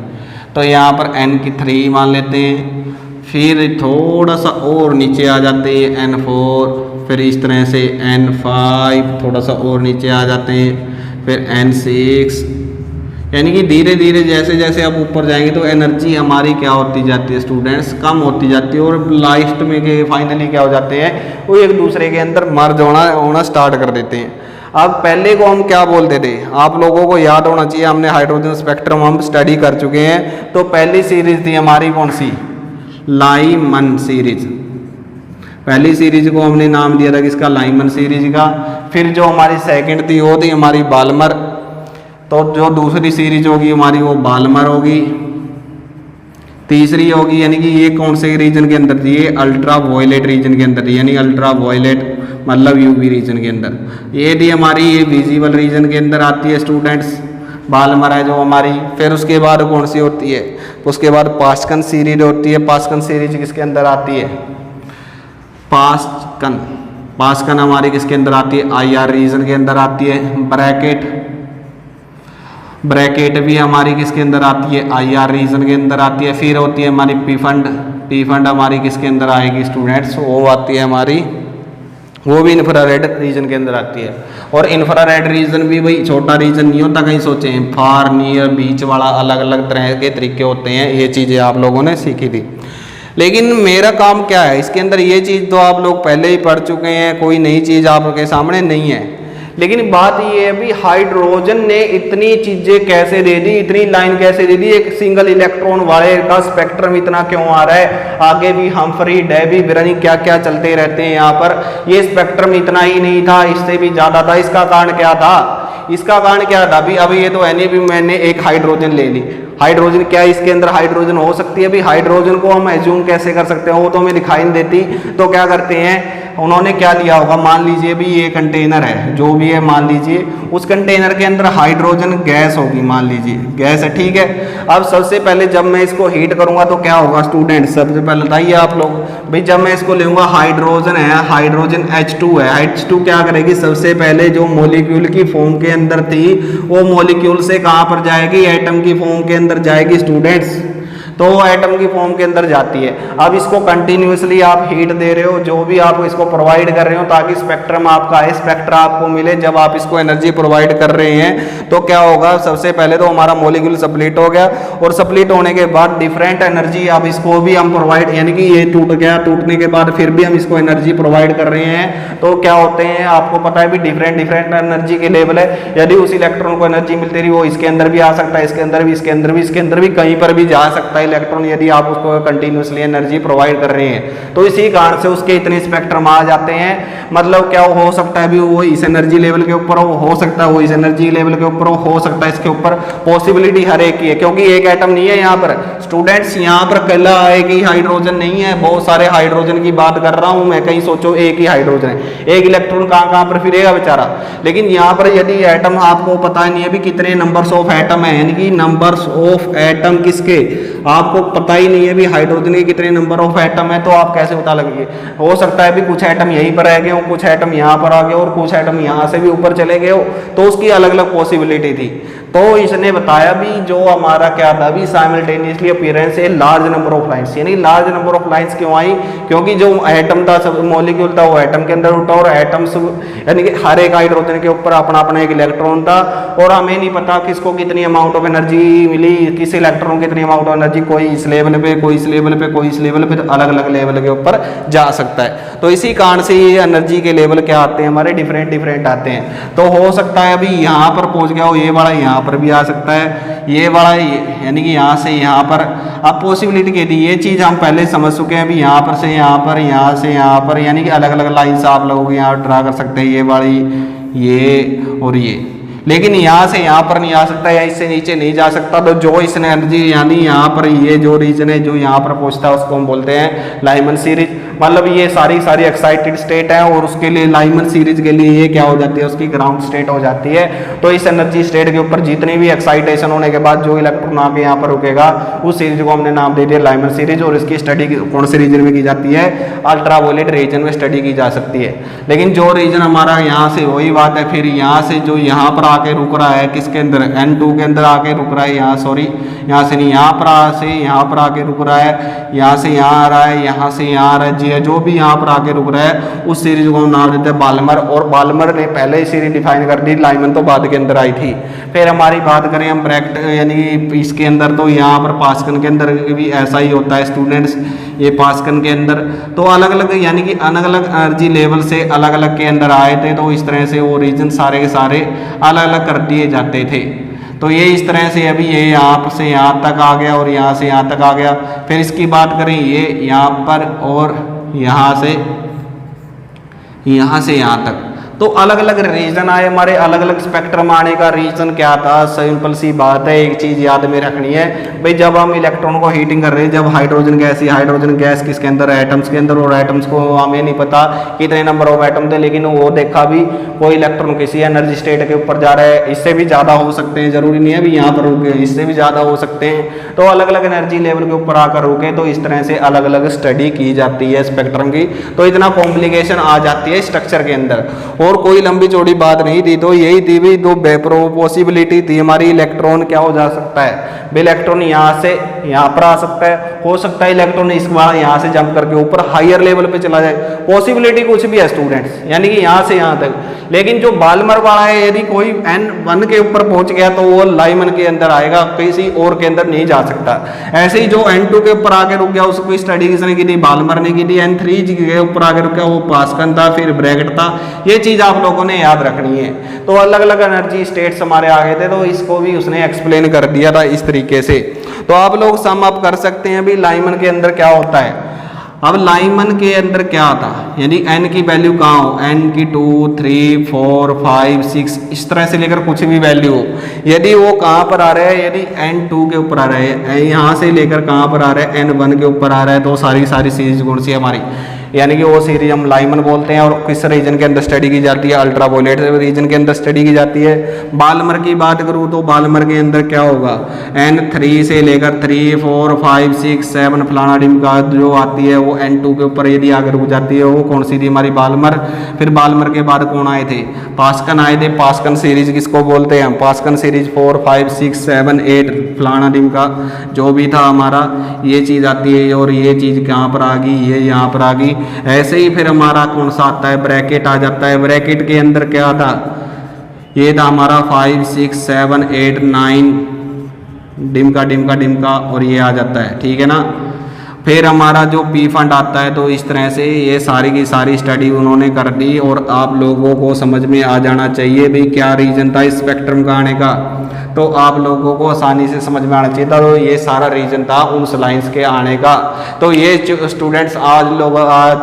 तो यहाँ पर N3 मान लेते हैं, फिर थोड़ा सा और नीचे आ जाते हैं N4, फिर इस तरह से N5 थोड़ा सा और नीचे आ जाते हैं, फिर N6, यानी कि धीरे धीरे जैसे जैसे आप ऊपर जाएंगे तो एनर्जी हमारी क्या होती जाती है स्टूडेंट्स, कम होती जाती है, और लास्ट में के फाइनली क्या हो जाते हैं, वो एक दूसरे के अंदर मर्ज होना स्टार्ट कर देते हैं। अब पहले को हम क्या बोलते थे, आप लोगों को याद होना चाहिए, हमने हाइड्रोजन स्पेक्ट्रम हम स्टडी कर चुके हैं। तो पहली सीरीज थी हमारी कौन सी, लाइमन सीरीज। पहली सीरीज को हमने नाम दिया था किसका, लाइमन सीरीज का। फिर जो हमारी सेकंड थी वो थी हमारी बाल्मर, तो जो दूसरी सीरीज होगी हमारी वो बाल्मर होगी। तीसरी होगी, यानी कि ये कौन से रीजन के अंदर थी, ये अल्ट्रा वायलेट रीजन के अंदर थी, यानी अल्ट्रा वायलेट मतलब यूवी रीजन के अंदर। ये थी हमारी, ये विजिबल रीजन के अंदर आती है स्टूडेंट्स, बाल्मर है जो हमारी। फिर उसके बाद कौन सी होती है, उसके बाद पास्कन सीरीज होती है। पास्कन सीरीज किसके अंदर आती है, पास्कन हमारी किसके अंदर आती है, IR रीजन के अंदर आती है। ब्रैकेट भी हमारी किसके अंदर आती है, IR रीजन के अंदर आती है। फिर होती है हमारी पीफंड हमारी किसके अंदर आएगी स्टूडेंट्स, वो आती है हमारी, वो भी इंफ्रारेड रीजन के अंदर आती है। और इंफ्रारेड रीजन भी भाई छोटा रीजन नहीं होता, कहीं सोचे हैं, फार नियर बीच वाला अलग अलग तरह के तरीके होते हैं। ये चीज़ें आप लोगों ने सीखी थी, लेकिन मेरा काम क्या है इसके अंदर, ये चीज़ तो आप लोग पहले ही पढ़ चुके हैं, कोई नई चीज़ आपके सामने नहीं है। लेकिन बात ये है भी हाइड्रोजन ने इतनी चीजें कैसे दे दी, इतनी लाइन कैसे दे दी, एक सिंगल इलेक्ट्रॉन वाले का स्पेक्ट्रम इतना क्यों आ रहा है, आगे भी हम्फ्री डेवी बिरनी क्या क्या चलते रहते हैं यहाँ पर, ये स्पेक्ट्रम इतना ही नहीं था, इससे भी ज्यादा था। इसका कारण क्या था, इसका कारण क्या था भी, अभी ये तो भी मैंने एक हाइड्रोजन ले ली, हाइड्रोजन क्या इसके अंदर हाइड्रोजन हो सकती है, भी हाइड्रोजन को हम एज्यूम कैसे कर सकते हैं, वो तो हमें दिखाई नहीं देती। तो क्या करते हैं, उन्होंने क्या लिया होगा, मान लीजिए भी ये कंटेनर है, जो भी है मान लीजिए उस कंटेनर के अंदर हाइड्रोजन गैस होगी, मान लीजिए गैस है, ठीक है। अब सबसे पहले जब मैं इसको हीट करूंगा तो क्या होगा स्टूडेंट, सबसे पहले बताइए आप लोग भाई, जब मैं इसको लूंगा हाइड्रोजन है, हाइड्रोजन H2 है, H2 क्या करेगी, सबसे पहले जो मॉलिक्यूल की फॉर्म के अंदर थी वो मॉलिक्यूल से कहां पर जाएगी, एटम की फॉर्म के अंदर जाएगी स्टूडेंट्स, तो वो एटम की फॉर्म के अंदर जाती है। अब इसको कंटिन्यूसली आप हीट दे रहे हो, जो भी आप इसको प्रोवाइड कर रहे हो ताकि स्पेक्ट्रम आपका है, स्पेक्ट्रा आपको मिले। जब आप इसको एनर्जी प्रोवाइड कर रहे हैं तो क्या होगा, सबसे पहले तो हमारा मॉलिक्यूल स्प्लिट हो गया, और स्प्लिट होने के बाद डिफरेंट एनर्जी अब इसको भी हम प्रोवाइड, यानी कि ये टूट गया, टूटने के बाद फिर भी हम इसको एनर्जी प्रोवाइड कर रहे हैं। तो क्या होते हैं आपको पता है भी, डिफरेंट डिफरेंट एनर्जी के लेवल है। यदि उस इलेक्ट्रॉन को एनर्जी मिलती रही, वो इसके अंदर भी आ सकता है, इसके अंदर भी, इसके अंदर भी, इसके अंदर भी, कहीं पर भी जा सकता है इलेक्ट्रॉन, यदि आप उसको कंटिन्यूसली एनर्जी प्रोवाइड कर रहे हैं। तो इसी कारण से उसके इतने स्पेक्ट्रम आ जाते हैं। मतलब क्या हो सकता है भी, वो इस एनर्जी लेवल के ऊपर हो सकता है, वो इस एनर्जी लेवल के ऊपर हो सकता है, इसके ऊपर पॉसिबिलिटी हर एक की है, क्योंकि एक एटम नहीं है यहाँ पर स्टूडेंट्स, यहाँ पर कला एक ही हाइड्रोजन नहीं है, बहुत सारे हाइड्रोजन की बात कर रहा हूँ मैं। कहीं सोचो एक ही हाइड्रोजन है, एक इलेक्ट्रॉन कहाँ कहाँ पर फिरेगा बेचारा। लेकिन यहाँ पर यदि एटम आपको पता नहीं है भी कितने नंबर्स ऑफ एटम है, यानी कि नंबर्स ऑफ एटम किसके आपको पता ही नहीं है भी, हाइड्रोजन के कितने नंबर ऑफ एटम है, तो आप कैसे पता लगेंगे। हो सकता है भी कुछ एटम यहीं पर रह गए हो, कुछ एटम यहाँ पर आ गए और कुछ एटम यहाँ से भी ऊपर चले गए हो, तो उसकी अलग अलग पॉसिबिलिटी थी। तो इसने बताया भी जो हमारा क्या था भी, simultaneously appearance A large number of lines, यानी लार्ज नंबर ऑफ लाइंस क्यों आई, क्योंकि जो एटम था, सब मॉलिक्यूल था, वो एटम के अंदर उठा, और एटम्स यानी कि हर एक हाइड्रोजन के ऊपर अपना अपना एक इलेक्ट्रॉन था, और हमें नहीं पता किसको कितनी अमाउंट ऑफ एनर्जी मिली, किस इलेक्ट्रॉन कितनी अमाउंट ऑफ एनर्जी, कोई इस लेवल पे, कोई इस लेवल पे, कोई इस लेवल पे, तो अलग अलग लेवल के ऊपर जा सकता है। तो इसी कारण से ये एनर्जी के लेवल क्या आते हैं हमारे, डिफरेंट डिफरेंट आते हैं। तो हो सकता है अभी यहाँ पर पहुँच गया हो, ये वाला यहाँ पर भी आ सकता है, ये वाला यानी कि यहाँ से यहाँ पर। अब पॉसिबिलिटी के लिए ये चीज़ हम पहले समझ चुके हैं अभी, यहाँ पर से यहाँ पर, यहाँ से यहाँ पर, यानी कि अलग अलग लाइन से आप लोग यहाँ ड्रा कर सकते हैं, ये वाली, ये और ये। लेकिन यहाँ से यहाँ पर नहीं आ सकता, या इससे नीचे नहीं जा सकता। तो जो इस एनर्जी यानी यहाँ पर ये जो रीजन है जो यहाँ पर पहुँचता है उसको हम बोलते हैं लाइमन सीरीज। मतलब ये सारी सारी एक्साइटेड स्टेट है, और उसके लिए लाइमन सीरीज के लिए ये क्या हो जाती है, उसकी ग्राउंड स्टेट हो जाती है। तो इस एनर्जी स्टेट के ऊपर जितनी भी एक्साइटेशन होने के बाद जो इलेक्ट्रॉन आके यहाँ पर रुकेगा, उस सीरीज को हमने नाम दे दिया लाइमन सीरीज। और इसकी स्टडी कौन से रीजन में की जाती है, अल्ट्रावायलेट रीजन में स्टडी की जा सकती है। लेकिन जो रीजन हमारा यहाँ से, वही बात है फिर यहाँ से जो यहाँ पर आके रुक रहा है, किसके अंदर, N2 के अंदर आके रुक रहा है, यहाँ सॉरी यहाँ से नहीं, यहाँ पर से यहाँ पर आके रुक रहा है, यहाँ से यहाँ आ रहा है, यहाँ से यहाँ आ रहा है, एनर्जी है जो भी यहाँ पर आके रुक रहा है उस सीरीज को हम नाम देते हैं बाल्मर। और बाल्मर ने पहले ही सीरीज डिफाइन कर दी, लाइमन तो बाद के अंदर आई थी। फिर हमारी बात करें हम ब्रैकेट यानी कि इसके अंदर, तो यहाँ पर पास्कन के अंदर भी ऐसा ही होता है स्टूडेंट्स। ये पास्कन के अंदर तो अलग अलग यानी कि अलग अलग एनर्जी लेवल से अलग अलग के अंदर आए थे, तो इस तरह से वो रीजन सारे के सारे अलग अलग कर दिए जाते थे। तो ये इस तरह से अभी ये यहाँ से यहाँ तक आ गया और यहाँ से यहाँ तक आ गया। फिर इसकी बात करें ये यहाँ पर और यहाँ से यहाँ तक, तो अलग अलग रीजन आए हमारे, अलग अलग स्पेक्ट्रम आने का रीजन क्या था। सिंपल सी बात है, एक चीज़ याद में रखनी है भाई, जब हम इलेक्ट्रॉन को हीटिंग कर रहे हैं, जब हाइड्रोजन गैस किसके अंदर है, एटम्स के अंदर, और एटम्स को हमें नहीं पता कितने नंबर ऑफ एटम थे, लेकिन वो देखा भी कोई इलेक्ट्रॉन किसी एनर्जी स्टेट के ऊपर जा रहा है, इससे भी ज़्यादा हो सकते हैं, जरूरी नहीं है भी यहाँ पर रुके, इससे भी ज़्यादा हो सकते हैं। तो अलग अलग एनर्जी लेवल के ऊपर आकर रुके, तो इस तरह से अलग अलग स्टडी की जाती है स्पेक्ट्रम की। तो इतना कॉम्प्लिकेशन आ जाती है स्ट्रक्चर के अंदर, और कोई लंबी चौड़ी बात नहीं थी। तो यही थी भी दो पॉसिबिलिटी थी हमारी, इलेक्ट्रॉन क्या हो जा सकता है, इलेक्ट्रॉन यहाँ से यहाँ पर आ सकता है, हो सकता है इलेक्ट्रॉन इस बार यहाँ से जंप करके ऊपर हायर लेवल पे चला जाए, पॉसिबिलिटी कुछ भी है स्टूडेंट्स, यानी कि यहाँ से यहाँ तक। लेकिन जो बाल्मर वाला है, यदि कोई N1 के ऊपर पहुंच गया तो वो लाइमन के अंदर आएगा, किसी और के अंदर नहीं जा सकता। ऐसे ही जो N2 के ऊपर आके रुक गया उसको स्टडी किसने की थी, बाल्मर ने की थी। N3 के ऊपर आके रुक गया वो पास्कन था, फिर ब्रैकेट था। ये चीज आप लोगों ने याद रखनी है। तो अलग अलग एनर्जी स्टेट्स हमारे आ गए थे, तो इसको भी उसने एक्सप्लेन कर दिया था इस तरीके से। तो आप लोग सम अप कर सकते हैं भी लाइमन के अंदर क्या होता है। अब लाइमन के अंदर क्या था, यानी n की वैल्यू कहाँ हो, n की 2, 3, 4, 5, 6 इस तरह से लेकर कुछ भी वैल्यू हो, यदि वो कहाँ पर आ रहा है, यदि n2 के ऊपर आ रहा है, यहाँ से लेकर कहाँ पर आ रहा है, n1 के ऊपर आ रहा है, तो सारी सीरीज कौन सी है हमारी, यानी कि वो सीरीज हम लाइमन बोलते हैं। और किस रीजन के अंदर स्टडी की जाती है, अल्ट्रावायलेट रीजन के अंदर स्टडी की जाती है। बाल्मर की बात करूँ तो बाल्मर के अंदर क्या होगा, N3 से लेकर 3, 4, 5, 6, 7 फलाना डिम का जो आती है वो N2 के ऊपर यदि आगे रुक जाती है, वो कौन सी थी हमारी, बाल्मर। फिर बाल्मर के बाद कौन आए थे, पास्कन आए थे। पास्कन सीरीज किसको बोलते हैं हम, पास्कन सीरीज 4, 5, 6, 7, 8 फलाना डिम का जो भी था हमारा, ये चीज़ आती है। और ये चीज़ कहाँ पर आ गई, ये यहाँ पर आ गई। ऐसे ही फिर हमारा कौन सा आता है, ब्रैकेट आ जाता है। ब्रैकेट के अंदर क्या था, ये था हमारा 5, 6, 7, 8, 9 डिम का और ये आ जाता है, ठीक है ना। फिर हमारा जो पी फंड आता है। तो इस तरह से ये सारी की सारी स्टडी उन्होंने कर दी और आप लोगों को समझ में आ जाना चाहिए भाई क्या रीजन था स्पेक्ट्रम का आने का, तो आप लोगों को आसानी से समझ में आना चाहिए था। तो ये सारा रीजन था उन लाइंस के आने का। तो ये स्टूडेंट्स आज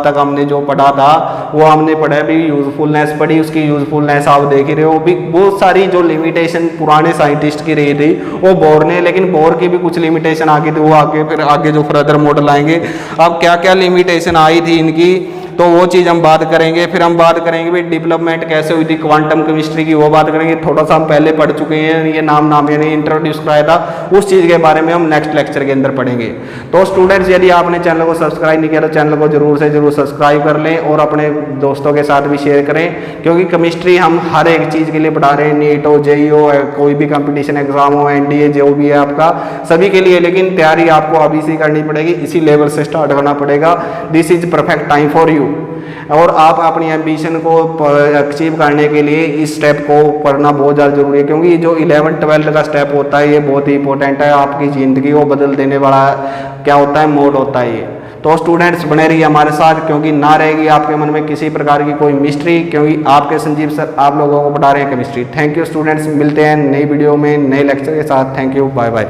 तक हमने जो पढ़ा था वो हमने पढ़ा भी, यूजफुलनेस पढ़ी, उसकी यूजफुलनेस आप देख ही रहे हो भी। बहुत सारी जो लिमिटेशन पुराने साइंटिस्ट की रही थी वो बोर ने, लेकिन बोर की भी कुछ लिमिटेशन आ गई थी, वो आगे फिर आगे जो फर्दर मॉडल आएंगे अब क्या क्या लिमिटेशन आई थी इनकी, तो वो चीज़ हम बात करेंगे। फिर हम बात करेंगे भाई डेवलपमेंट कैसे हुई थी क्वांटम केमिस्ट्री की, वो बात करेंगे। थोड़ा सा हम पहले पढ़ चुके हैं, ये नाम यानी इंट्रोड्यूस कराया था, उस चीज़ के बारे में हम नेक्स्ट लेक्चर के अंदर पढ़ेंगे। तो स्टूडेंट्स यदि आपने चैनल को सब्सक्राइब नहीं किया तो चैनल को जरूर से जरूर सब्सक्राइब कर लें और अपने दोस्तों के साथ भी शेयर करें, क्योंकि केमिस्ट्री हम हर एक चीज़ के लिए पढ़ा रहे हैं। नीट हो, जेई हो, कोई भी कंपटीशन एग्जाम हो, NDA जो भी है आपका, सभी के लिए। लेकिन तैयारी आपको अभी से करनी पड़ेगी, इसी लेवल से स्टार्ट करना पड़ेगा। This is perfect time for you. और आप अपनी एम्बिशन को अचीव करने के लिए इस स्टेप को पढ़ना बहुत ज़्यादा जरूरी है, क्योंकि जो 11-12 का स्टेप होता है ये बहुत ही इंपॉर्टेंट है। आपकी ज़िंदगी को बदल देने वाला क्या होता है, मोड होता है ये। तो स्टूडेंट्स बने रहिए हमारे साथ, क्योंकि ना रहेगी आपके मन में किसी प्रकार की कोई मिस्ट्री, क्योंकि आपके संजीव सर आप लोगों को पढ़ा रहे हैं केमिस्ट्री। थैंक यू स्टूडेंट्स, मिलते हैं नई वीडियो में नए लेक्चर के साथ। Thank you, bye bye.